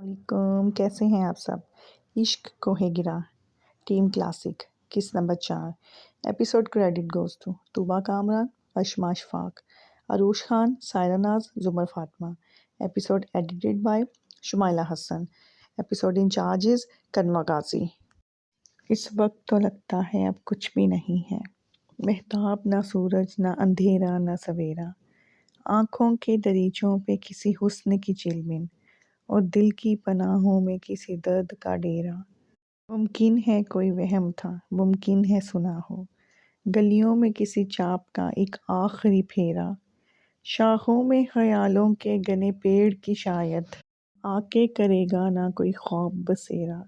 علیکم، کیسے ہیں آپ سب؟ عشق کو ہے گرا ٹیم کلاسک قسط نمبر 4 episode credit goes to Tooba Kamran, Ashma Ashfaq, Aroosh Khan, Saira Naz, Zumar Fatima. Episode edited by Shumaila Hassan. Episode incharges Kanwa Ghazi. اس وقت تو لگتا ہے اب کچھ بھی نہیں ہے، مہتاب نہ سورج، نہ اندھیرا نہ سویرا، آنکھوں کے دریچوں پہ کسی حسن کی چلمن اور دل کی پناہوں میں کسی درد کا ڈیرا۔ ممکن ہے کوئی وہم تھا، ممکن ہے سنا ہو گلیوں میں کسی چاپ کا ایک آخری پھیرا، شاخوں میں خیالوں کے گنے پیڑ کی شاید آ کے کرے گا نہ کوئی خواب بسیرا۔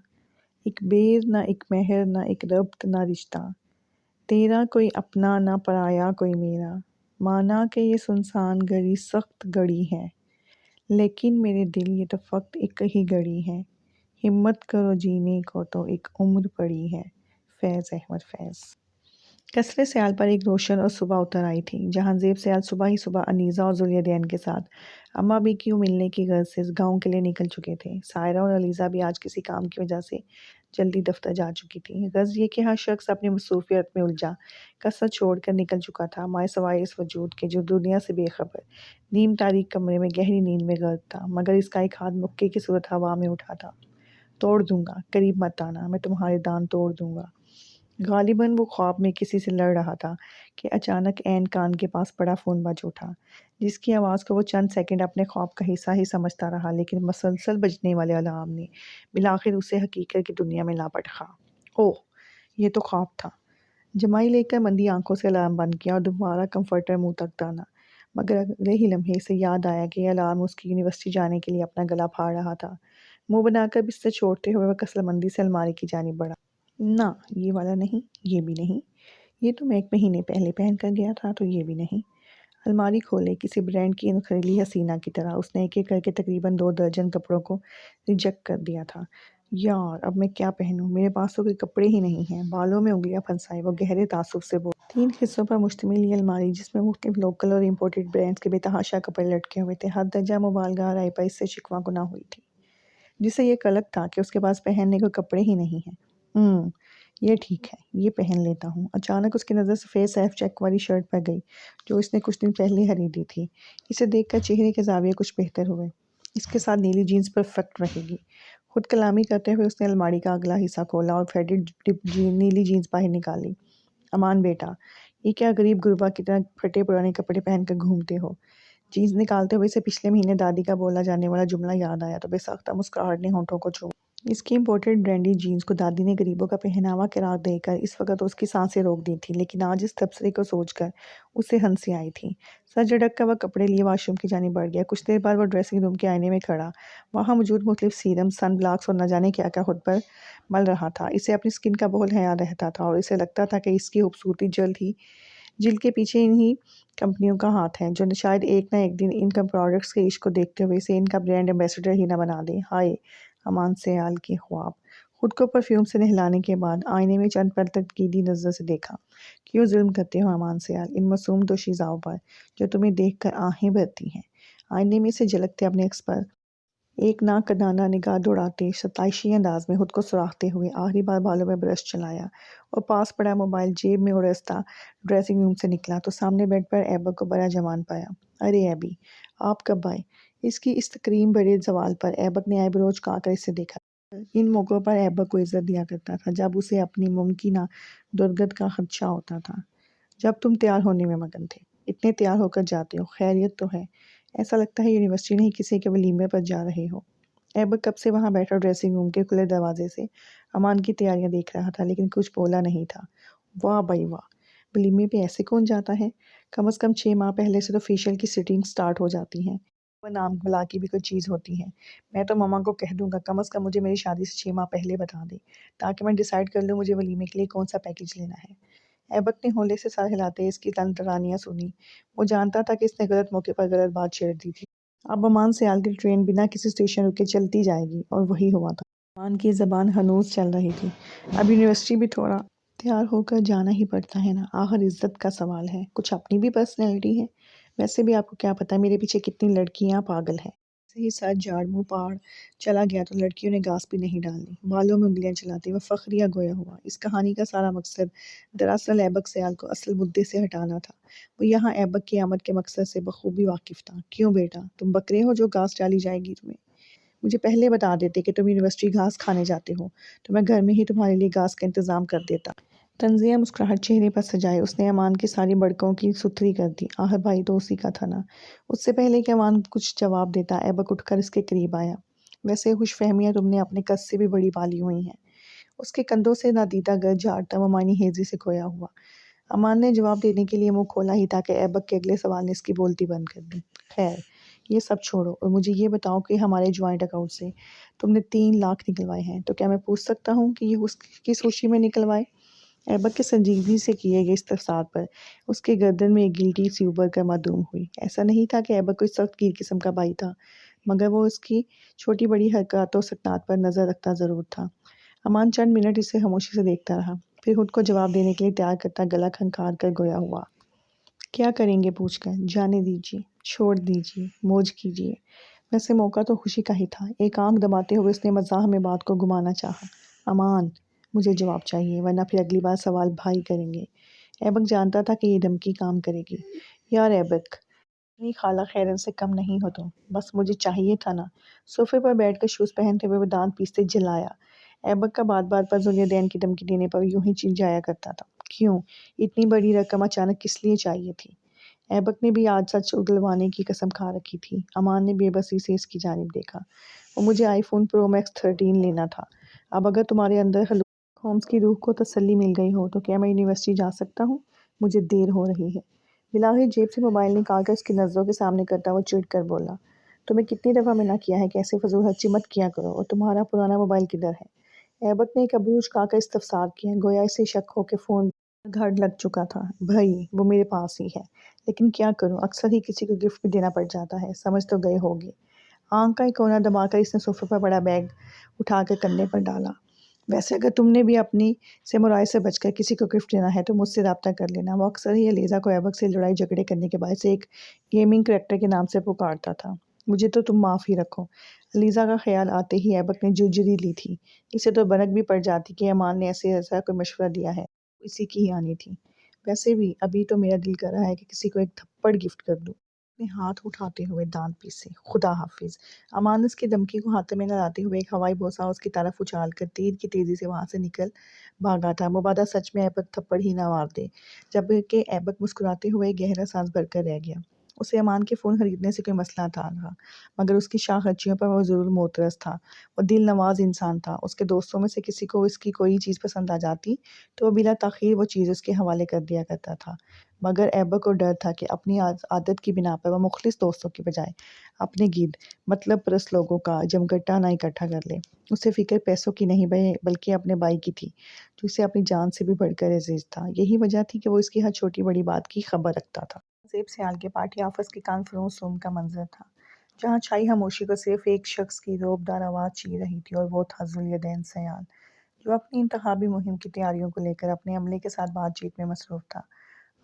ایک بیر نہ ایک مہر، نہ ایک ربط نہ رشتہ، تیرا کوئی اپنا نہ پرایا کوئی میرا۔ مانا کہ یہ سنسان گلی سخت گڑی ہے، لیکن میرے دل یہ تو فقط ایک ہی گھڑی ہے، ہمت کرو جینے کو تو ایک عمر پڑی ہے۔ فیض احمد فیض۔ قصر سیال پر ایک روشن اور صبح اتر آئی تھی۔ جہاں زیب سیال صبح ہی صبح انیزہ اور ذوالیدین کے ساتھ اماں بی کیوں ملنے کی غرض سے گاؤں کے لیے نکل چکے تھے۔ سائرہ اور علیزہ بھی آج کسی کام کی وجہ سے جلدی دفتر جا چکی تھی۔ غرض یہ کہ ہر شخص اپنی مصروفیت میں الجھا قصر چھوڑ کر نکل چکا تھا، مائے سوائے اس وجود کے جو دنیا سے بے خبر نیم تاریک کمرے میں گہری نیند میں غرق تھا، مگر اس کا ایک ہاتھ مکے کی صورت ہوا میں اٹھا تھا۔ توڑ دوں گا، قریب مت آنا، میں تمہارے دان توڑ دوں گا۔ غالباً وہ خواب میں کسی سے لڑ رہا تھا کہ اچانک عین کان کے پاس پڑا فون بج اٹھا، جس کی آواز کو وہ چند سیکنڈ اپنے خواب کا حصہ ہی سمجھتا رہا، لیکن مسلسل بجنے والے الارم نے بالآخر اسے حقیقت کی دنیا میں لا پٹخا۔ اوہ، یہ تو خواب تھا۔ جمائی لے کر مندی آنکھوں سے الارم بند کیا اور دوبارہ کمفرٹر منہ تک تانا، مگر اگلے ہی لمحے اسے یاد آیا کہ یہ الارم اس کی یونیورسٹی جانے کے لیے اپنا گلا پھاڑ رہا تھا۔ منہ بنا کر بستر چھوڑتے ہوئے وہ کسل مندی سے الماری کی جانب بڑھا۔ نہ، یہ والا نہیں، یہ بھی نہیں، یہ تو میں 1 مہینے پہلے پہن کر گیا تھا، تو یہ بھی نہیں۔ الماری کھولے کسی برانڈ کی انخریلی حسینہ کی طرح اس نے ایک ایک کر کے تقریباً 2 درجن کپڑوں کو ریجیکٹ کر دیا تھا۔ یار، اب میں کیا پہنوں؟ میرے پاس تو کوئی کپڑے ہی نہیں ہیں۔ بالوں میں انگلیاں پھنسائے وہ گہرے تعصب سے بولا۔ 3 حصوں پر مشتمل یہ الماری، جس میں مختلف لوکل اور امپورٹڈ برانڈز کے بے تحاشا کپڑے لٹکے ہوئے تھے، ہر درجہ مبالغہ آرائی پر اس سے شکوہ گنا ہوئی تھی، جسے یہ کلک تھا کہ اس کے پاس پہننے کو کپڑے ہی نہیں ہیں۔ یہ ٹھیک ہے، یہ پہن لیتا ہوں۔ اچانک اس کی نظر سفید سیف چیک والی شرٹ پر گئی جو اس نے کچھ دن پہلے خریدی تھی۔ اسے دیکھ کر چہرے کے زاویے کچھ بہتر ہوئے۔ اس کے ساتھ نیلی جینز پرفیکٹ رہے گی۔ خود کلامی کرتے ہوئے اس نے الماری کا اگلا حصہ کھولا اور فیڈڈ نیلی جینز باہر نکالی۔ امان بیٹا، یہ کیا غریب غربا کی طرح پھٹے پرانے کپڑے پہن کر گھومتے ہو؟ جینز نکالتے ہوئے اسے پچھلے مہینے دادی کا بولا جانے والا جملہ یاد آیا تو بے ساختہ مسکراہٹ نے ہونٹوں کو چوما۔ اس کی امپورٹڈ برانڈی جینز کو دادی نے غریبوں کا پہناوا قرار دے کر اس وقت اس کی سانسیں روک دی تھیں، لیکن آج اس تبصرے کو سوچ کر اسے ہنسی آئی تھی۔ سر جھٹک کر وہ کپڑے لیے واش روم کی جانب بڑھ گیا۔ کچھ دیر بعد وہ ڈریسنگ روم کے آئینے میں کھڑا وہاں موجود مختلف سیرم، سن بلاکس اور نہ جانے کیا کیا خود پر مل رہا تھا۔ اسے اپنی سکن کا بہت حیا رہتا تھا اور اسے لگتا تھا کہ اس کی خوبصورتی جلد کے پیچھے انہی کمپنیوں کا ہاتھ ہے، جو شاید ایک نہ ایک دن ان کا پروڈکٹس کے عشق کو دیکھتے ہوئے اسے ان کا برانڈ ایمبیسڈر ہی نہ بنا دے۔ ہائے امان سیال کے خواب! خود کو پرفیوم سے نہلانے کے بعد آئینے میں چند پل تنقیدی نظر سے دیکھا۔ کیوں ظلم کرتے ہو امان سیال ان معصوم دوشیزاؤں پر جو تمہیں دیکھ کر آہیں بھرتی ہیں؟ آئینے میں سے جھلکتے اپنے عکس پر ایک ناقدانہ نگاہ دوڑاتے، ستائشی انداز میں خود کو سراختے ہوئے آخری بار بالوں میں برش چلایا اور پاس پڑا موبائل جیب میں اڑستا ڈریسنگ روم سے نکلا تو سامنے بیڈ پر ایبک کو بڑا جوان پایا۔ ارے ایبی، آپ کب آئے؟ اس کی اس تکریم بھرے سوال پر ایبک نے آئی برو چکا کر اسے دیکھا۔ ان موقعوں پر ایبک کو عزت دیا کرتا تھا جب اسے اپنی ممکنہ درگت کا خدشہ ہوتا تھا۔ جب تم تیار ہونے میں مگن تھے، اتنے تیار ہو کر جاتے ہو، خیریت تو ہے؟ ایسا لگتا ہے یونیورسٹی نہیں کسی کے ولیمے پر جا رہے ہو۔ ایبک کب سے وہاں بیٹھا ڈریسنگ روم کے کھلے دروازے سے امان کی تیاریاں دیکھ رہا تھا، لیکن کچھ بولا نہیں تھا۔ واہ بھائی واہ، ولیمے پہ ایسے کون جاتا ہے؟ کم از کم 6 ماہ پہلے سے تو فیشل کی سیٹنگ سٹارٹ ہو جاتی ہیں۔ وہ نام بلا کی بھی کوئی چیز ہوتی ہے۔ میں تو ماما کو کہہ دوں گا کم از کم مجھے میری شادی سے 6 ماہ پہلے بتا دے، تاکہ میں ڈیسائیڈ کر لوں مجھے ولیمے کے لیے کون سا پیکیج لینا ہے۔ ایبک نے ہولے سے سر ہلاتے اس کی تنترانیاں سنی۔ وہ جانتا تھا کہ اس نے غلط موقع پر غلط بات چھیڑ دی تھی۔ اب امان سیال کی ٹرین بنا کسی اسٹیشن رکے چلتی جائے گی، اور وہی ہوا تھا۔ امان کی زبان ہنوز چل رہی تھی۔ اب یونیورسٹی بھی تھوڑا تیار ہو کر جانا ہی پڑتا ہے نا، آخر عزت کا سوال ہے، کچھ اپنی بھی پرسنالٹی ہے۔ ویسے بھی آپ کو کیا پتا میرے پیچھے کتنی لڑکیاں پاگل ہیں۔ ہی ساتھ جھاڑ منہ پاڑ چلا گیا تو لڑکیوں نے گاس بھی نہیں ڈالنی، بالوں میں انگلیاں چلاتے وہ فخریہ گویا ہوا۔ اس کہانی کا سارا مقصد دراصل ایبک سیال کو اصل مدعے سے ہٹانا تھا۔ وہ یہاں ایبک کی آمد کے مقصد سے بخوبی واقف تھا۔ کیوں بیٹا، تم بکرے ہو جو گھاس ڈالی جائے گی تمہیں؟ مجھے پہلے بتا دیتے کہ تم یونیورسٹی گھاس کھانے جاتے ہو تو میں گھر میں ہی تمہارے لیے گھاس کا انتظام کر دیتا۔ تنزیہ مسکراہٹ چہرے پر سجائے اس نے امان کی ساری بڑکوں کی ستھری کر دی۔ آخر بھائی تو اسی کا تھا نا۔ اس سے پہلے کہ امان کچھ جواب دیتا ایبک اٹھ کر اس کے قریب آیا۔ ویسے خوش فہمیاں تم نے اپنے قد سے بھی بڑی پالی ہوئی ہیں۔ اس کے کندھوں سے نادیدہ گرد جھاڑتا وہ معنی ہیزی سے کھویا ہوا۔ امان نے جواب دینے کے لیے منہ کھولا ہی تھا کہ ایبک کے اگلے سوال نے اس کی بولتی بند کر دی۔ خیر یہ سب چھوڑو اور مجھے یہ بتاؤ کہ ہمارے جوائنٹ اکاؤنٹ سے تم نے 3 لاکھ نکلوائے ہیں تو کیا میں پوچھ سکتا ہوں کہ یہ کس خوشی میں نکلوائے؟ ایبک کے سنجیدگی سے کیے گئے استفسار پر اس کے گردن میں ایک گلٹی سی ابھر کر معدوم ہوئی۔ ایسا نہیں تھا کہ ایبک کوئی سخت گیر قسم کا بھائی تھا، مگر وہ اس کی چھوٹی بڑی حرکات و سکنات پر نظر رکھتا ضرور تھا۔ امان چند منٹ اسے خاموشی سے دیکھتا رہا، پھر خود کو جواب دینے کے لیے تیار کرتا گلا کھنکھار کر گویا ہوا۔ کیا کریں گے پوچھ کر؟ جانے دیجیے، چھوڑ دیجیے، موج کیجیے۔ ویسے موقع تو خوشی کا ہی تھا۔ ایک آنکھ دباتے ہوئے اس نے مزاح میں بات کو گھمانا چاہا۔ امان مجھے جواب چاہیے ورنہ پھر اگلی بار سوال بھائی کریں گے۔ ایبک جانتا تھا کہ یہ دھمکی کام کرے گی۔ یار ایبک، اپنی خالہ خیرن سے کم نہیں ہو تم، بس مجھے چاہیے تھا نا۔ صوفے پر بیٹھ کر شوز پہنتے ہوئے وہ دانت پیستے جھلایا۔ ایبک کا بات بات پر ذوالدین کی دھمکی دینے پر یوں ہی چل جایا کرتا تھا۔ کیوں؟ اتنی بڑی رقم اچانک کس لیے چاہیے تھی؟ ایبک نے بھی آج سچ اگلوانے کی قسم کھا رکھی تھی۔ امان نے بے بسی سے اس کی جانب دیکھا۔ وہ مجھے آئی فون پرو میکس 13 لینا تھا۔ اب اگر تمہارے اندر ہومز کی روح کو تسلی مل گئی ہو تو کیا میں یونیورسٹی جا سکتا ہوں؟ مجھے دیر ہو رہی ہے۔ بلاخر جیب سے موبائل نکال کر اس کی نظروں کے سامنے کرتا وہ چڑ کر بولا، تمہیں کتنی دفعہ منع کیا ہے کہ ایسے فضول خرچی مت کیا کرو، اور تمہارا پرانا موبائل کدھر ہے؟ ایبک نے ایک ابرو اچکا کر استفسار کیا، گویا اسے شک ہو کہ فون گھر لگ چکا تھا۔ بھائی وہ میرے پاس ہی ہے، لیکن کیا کروں، اکثر ہی کسی کو گفٹ بھی دینا پڑ جاتا ہے، سمجھ تو گئے ہوگے۔ آنکھ کا ایک کونا دبا کر اس نے صوفے پر بڑا بیگ اٹھا کر کندھے پر ڈالا۔ ویسے اگر تم نے بھی اپنی سے مرائے سے بچ کر کسی کو گفٹ دینا ہے تو مجھ سے رابطہ کر لینا۔ وہ اکثر ہی علیزہ کو ایبک سے لڑائی جھگڑے کرنے کے باعث ایک گیمنگ کریکٹر کے نام سے پکارتا تھا۔ مجھے تو تم معاف ہی رکھو۔ علیزہ کا خیال آتے ہی ایبک نے جرجری لی تھی۔ اسے تو بھنک بھی پڑ جاتی کہ امان نے ایسا کوئی مشورہ دیا ہے، اسی کی ہی آنی تھی۔ ویسے بھی ابھی تو میرا دل کر رہا ہے کہ کسی کو ایک تھپڑ گفٹ کر دوں۔ اپنے ہاتھ اٹھاتے ہوئے دانت پیسے۔ خدا حافظ۔ امان اس کی دھمکی کو ہاتھ میں نہ لاتے ہوئے ایک ہوائی بوسہ اس کی طرف اچھال کر تیر کی تیزی سے وہاں سے نکل بھاگا تھا۔ مبادا سچ میں ایبک تھپڑ ہی نہ مار دے، جبکہ ایبک مسکراتے ہوئے گہرا سانس بھر کر رہ گیا۔ اسے امان کے فون خریدنے سے کوئی مسئلہ تھا رہا، مگر اس کی شاخ خرچیوں پر وہ ضرور معترض تھا۔ وہ دل نواز انسان تھا۔ اس کے دوستوں میں سے کسی کو اس کی کوئی چیز پسند آ جاتی تو وہ بلا تاخیر وہ چیز اس کے حوالے کر دیا کرتا تھا، مگر ایبک کو ڈر تھا کہ اپنی عادت کی بنا پر وہ مخلص دوستوں کی بجائے اپنے گرد مطلب پرست لوگوں کا جمگٹا نہ اکٹھا کر لے۔ اسے فکر پیسوں کی نہیں بلکہ اپنے بھائی کی تھی، جو اسے اپنی جان سے بھی بڑھ کر عزیز تھا۔ یہی وجہ تھی کہ وہ اس کی ہر چھوٹی بڑی بات کی خبر رکھتا تھا۔ زیب سیال کے پارٹی آفس کی کانفرنس روم کا منظر تھا، جہاں چھائی خاموشی کو صرف ایک شخص کی رعبدار آواز چیر رہی تھی، اور وہ تھا ذوالدین سیال، جو اپنی انتخابی مہم کی تیاریوں کو لے کر اپنے عملے کے ساتھ بات چیت میں مصروف تھا۔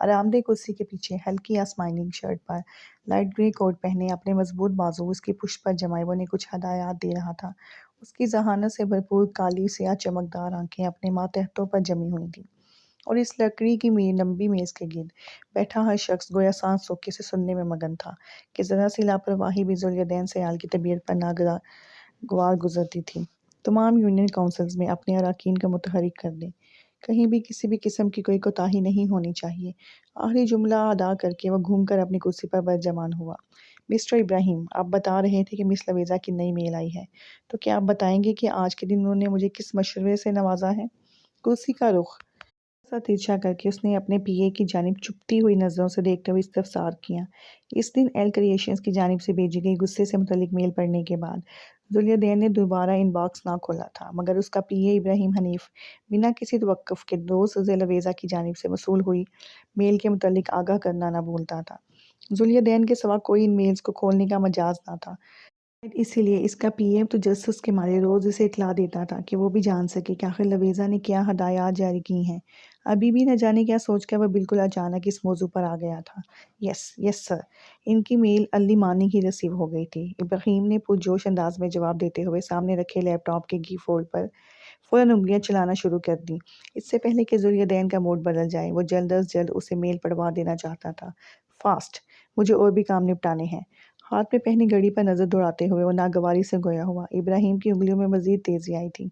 آرام دہ کرسی کے پیچھے ہلکی آسمانی شرٹ پر لائٹ گرے کوٹ پہنے اپنے مضبوط بازو اس کی پشت پر جمائے وہ نے کچھ ہدایات دے رہا تھا۔ اس کی ذہانت سے بھرپور کالی سیاہ چمکدار آنکھیں اپنے ماتحتوں پر جمی ہوئی تھیں، اور اس لکڑی کی لمبی میز کے گرد بیٹھا ہر شخص گویا سانس روکے سے سننے میں مگن تھا کہ ذرا سی لاپرواہی بھی ذوالدین سیال کی طبیعت پر ناگوار گزرتی تھی۔ تمام یونین کونسلز میں اپنے اراکین کو متحرک کر دیں، کہیں بھی کسی بھی قسم کی کوئی کوتاہی نہیں ہونی چاہیے۔ آخری جملہ ادا کر کے وہ گھوم کر اپنی کرسی پر برجمان ہوا۔ مسٹر ابراہیم، آپ بتا رہے تھے کہ مس لویزا کی نئی میل آئی ہے، تو کیا آپ بتائیں گے کہ آج کے دن انہوں نے مجھے کس مشورے سے نوازا ہے؟ کرسی کا رخ سا ترچھا کر کے اس نے اپنے پی اے کی جانب چپتی ہوئی نظروں سے دیکھتے ہوئے استفسار کیا۔ اس دن ایل کریشنز کی جانب سے بھیجی گئی غصے سے متعلق میل پڑھنے کے بعد ذوالدین نے دوبارہ ان باکس نہ کھولا تھا، مگر اس کا پی اے ابراہیم حنیف بنا کسی توقف کے دوست لویزا کی جانب سے موصول ہوئی میل کے متعلق آگاہ کرنا نہ بھولتا تھا۔ ذوالدین کے سوا کوئی ان میلز کو کھولنے کا مجاز نہ تھا، شاید اسی لیے اس کا پی اے تجسس کے مارے روز اسے اطلاع دیتا تھا کہ وہ بھی جان سکے کہ آخر لویزا نے کیا ہدایات جاری کی ہیں۔ ابھی بھی نہ جانے کیا سوچ کر وہ بالکل اچانک اس موضوع پر آ گیا تھا۔ یس یس سر، ان کی میل ارلی مارننگ ہی ریسیو ہو گئی تھی، ابراہیم نے پرجوش انداز میں جواب دیتے ہوئے سامنے رکھے لیپ ٹاپ کے کی فولڈ پر فوراً انگلیاں چلانا شروع کر دیں۔ اس سے پہلے کہ ذوالدین کا موڈ بدل جائے، وہ جلد از جلد اسے میل پڑھوا دینا چاہتا تھا۔ فاسٹ، مجھے اور بھی کام نپٹانے ہیں۔ ہاتھ میں پہنی گھڑی پر نظر دوڑاتے ہوئے وہ ناگواری سے گویا ہوا۔ ابراہیم کی انگلیوں میں مزید تیزی آئی تھی۔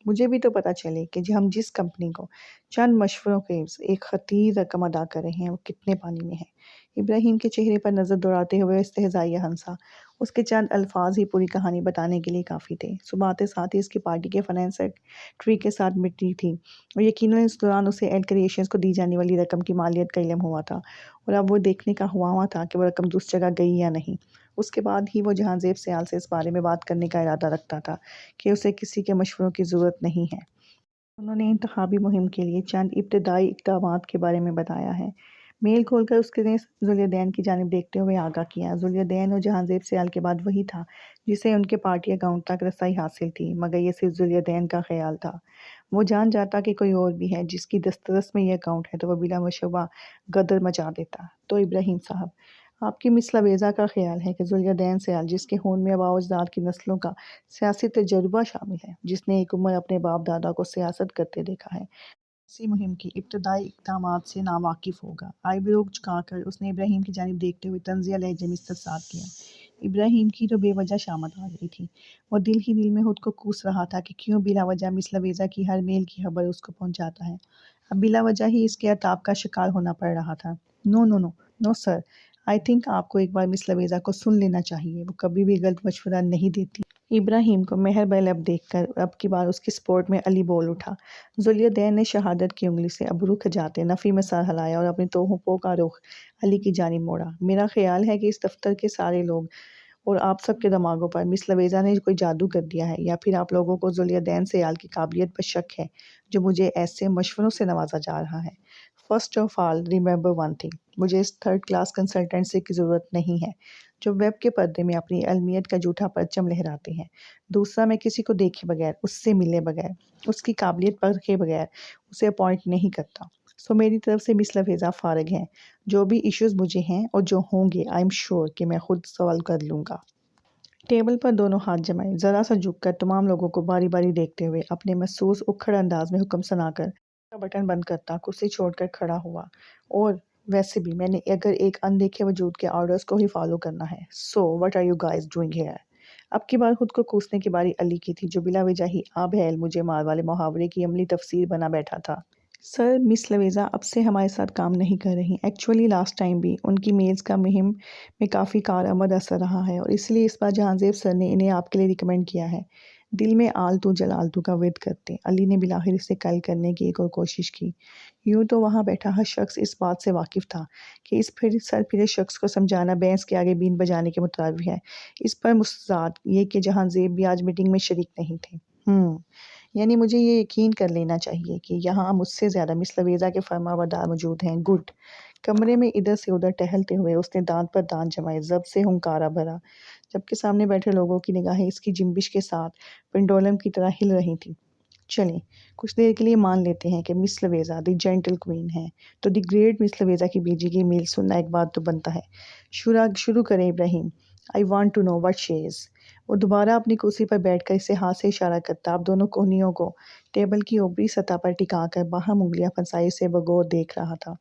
مجھے بھی تو پتہ چلے کہ ہم جس کمپنی کو چند مشوروں کے عوض ایک خطیر رقم ادا کر رہے ہیں وہ کتنے پانی میں ہے۔ ابراہیم کے چہرے پر نظر دوڑاتے ہوئے استہزائیہ ہنسا۔ اس کے چند الفاظ ہی پوری کہانی بتانے کے لیے کافی تھے۔ صبح آتے ساتھ ہی اس کی پارٹی کے فنانس سیکریٹری کے ساتھ میٹنگ تھی اور یقیناً اس دوران اسے ایل کریشنز کو دی جانے والی رقم کی مالیت کا علم ہوا تھا اور اب وہ دیکھنے کا ہوا تھا کہ وہ رقم دوسری جگہ گئی یا نہیں۔ اس کے بعد ہی وہ جہانزیب سیال سے اس بارے میں بات کرنے کا ارادہ رکھتا تھا کہ اسے کسی کے مشوروں کی ضرورت نہیں ہے۔ انہوں نے انتخابی مہم کے لیے چند ابتدائی اقدامات کے بارے میں بتایا ہے۔ میل کھول کر اس نے ذوالدین کی جانب دیکھتے ہوئے آگاہ کیا۔ ذوالدین اور جہانزیب سیال کے بعد وہی تھا جسے ان کے پارٹی اکاؤنٹ تک رسائی حاصل تھی، مگر یہ صرف ذوالدین کا خیال تھا۔ وہ جان جاتا کہ کوئی اور بھی ہے جس کی دسترس میں یہ اکاؤنٹ ہے تو وہ بلا شبہ غدر مچا دیتا۔ تو ابراہیم صاحب، آپ کی مس لویزا کا خیال ہے کہ ذوالدین سیال، جس کے خون میں آباء و اجداد کی نسلوں کا سیاسی تجربہ شامل ہے، جس نے ایک عمر اپنے باپ دادا کو سیاست کرتے دیکھا ہے، ایسی مہم کی ابتدائی اقدامات سے ناواقف ہوگا؟ آئی برو جھکا کر اس نے ابراہیم کی جانب دیکھتے ہوئے طنزیہ لہجے میں استفسار کیا۔ ابراہیم کی تو بے وجہ شامت آ گئی تھی۔ وہ دل ہی دل میں خود کو کوس رہا تھا کہ کیوں بلا وجہ مس لویزا کی ہر میل کی خبر اس کو پہنچاتا ہے۔ اب بلا وجہ ہی اس کے عتاب کا شکار ہونا پڑ رہا تھا۔ نو نو نو نو سر، آئی تھنک آپ کو ایک بار مس لویزا کو سن لینا چاہیے، وہ کبھی بھی غلط مشورہ نہیں دیتی۔ ابراہیم کو مہر بلب دیکھ کر اب کی بار اس کی سپورٹ میں علی بول اٹھا۔ ذوالدین نے شہادت کی انگلی سے ابرو کھجاتے نفی میں سر ہلایا اور اپنی توہموں کا رخ علی کی جانب موڑا۔ میرا خیال ہے کہ اس دفتر کے سارے لوگ اور آپ سب کے دماغوں پر مس لویزا نے کوئی جادو کر دیا ہے، یا پھر آپ لوگوں کو ذوالدین سیال کی قابلیت پر شک ہے جو مجھے ایسے مشوروں سے نوازا جا رہا ہے۔ First of all remember one thing, مجھے اس تھرڈ کلاس کنسلٹنٹ کی ضرورت نہیں ہے جو ویب کے پردے میں اپنی علمیت کا جھوٹا پرچم لہراتے ہیں۔ دوسرا، میں کسی کو دیکھے بغیر، اس سے ملے بغیر، اس کی قابلیت پرکھے بغیر اسے اپوائنٹ نہیں کرتا۔ سو میری طرف سے مس لویزا فارغ ہیں۔ جو بھی ایشوز مجھے ہیں اور جو ہوں گے، آئی ایم شیور کہ میں خود سوالو کر لوں گا۔ ٹیبل پر دونوں ہاتھ جمائے، ذرا سا جھک کر تمام لوگوں کو باری باری دیکھتے ہوئے اپنے محسوس اکھڑ انداز میں حکم سنا کر کا بٹن بند کرتا کرسی چھوڑ کر کھڑا ہوا۔ اور ویسے بھی میں نے اگر ایک اندیکھے وجود کے آرڈرز کو ہی فالو کرنا ہے۔ So what are you guys doing here? اب کی بار خود کو کوسنے کی باری علی کی تھی، جو بلا وجہ ہی آب ہے مجھے مار والے محاورے کی عملی تفسیر بنا بیٹھا تھا۔ سر، مس لویزا اب سے ہمارے ساتھ کام نہیں کر رہی۔ ایکچولی لاسٹ ٹائم بھی ان کی میلز کا مہم میں کافی کارآمد اثر رہا ہے اور اس لیے اس بار جہانزیب سر نے انہیں آپ کے لیے ریکمینڈ کیا ہے۔ دل میں آلتو جلالتو کا ورد کرتے علی نے بالآخر اسے قائل کرنے کی ایک اور کوشش کی۔ یوں تو وہاں بیٹھا ہر شخص اس بات سے واقف تھا کہ اس سر پھرے شخص کو سمجھانا بینس کے آگے بین بجانے کے مترادف ہے، اس پر مستزاد یہ کہ جہانزیب بھی آج میٹنگ میں شریک نہیں تھے۔ یعنی مجھے یہ یقین کر لینا چاہیے کہ یہاں مجھ سے زیادہ مس لویزا کے فرما بردار موجود ہیں۔ گڈ۔ کمرے میں ادھر سے ادھر ٹہلتے ہوئے اس نے دانت پر دانت جمائے، ضبط سے ہنکارا بھرا، جبکہ سامنے بیٹھے لوگوں کی نگاہیں اس کی جنبش کے ساتھ پنڈولم کی طرح ہل رہی تھیں۔ چلیں، کچھ دیر کے لیے مان لیتے ہیں کہ مس لویزا دی جینٹل کوئین ہے، تو دی گریٹ مس لویزا کی بھیجی گئی میل سننا ایک بات تو بنتا ہے۔ شروع کریں Ibrahim. I want to know what she is. وہ دوبارہ اپنی کرسی پر بیٹھ کر اسے ہاتھ سے اشارہ کرتا اب دونوں کوہنیوں کو ٹیبل کی اوپری سطح پر ٹکا کر باہم انگلیاں پھنسائے اسے بغور دیکھ رہا تھا،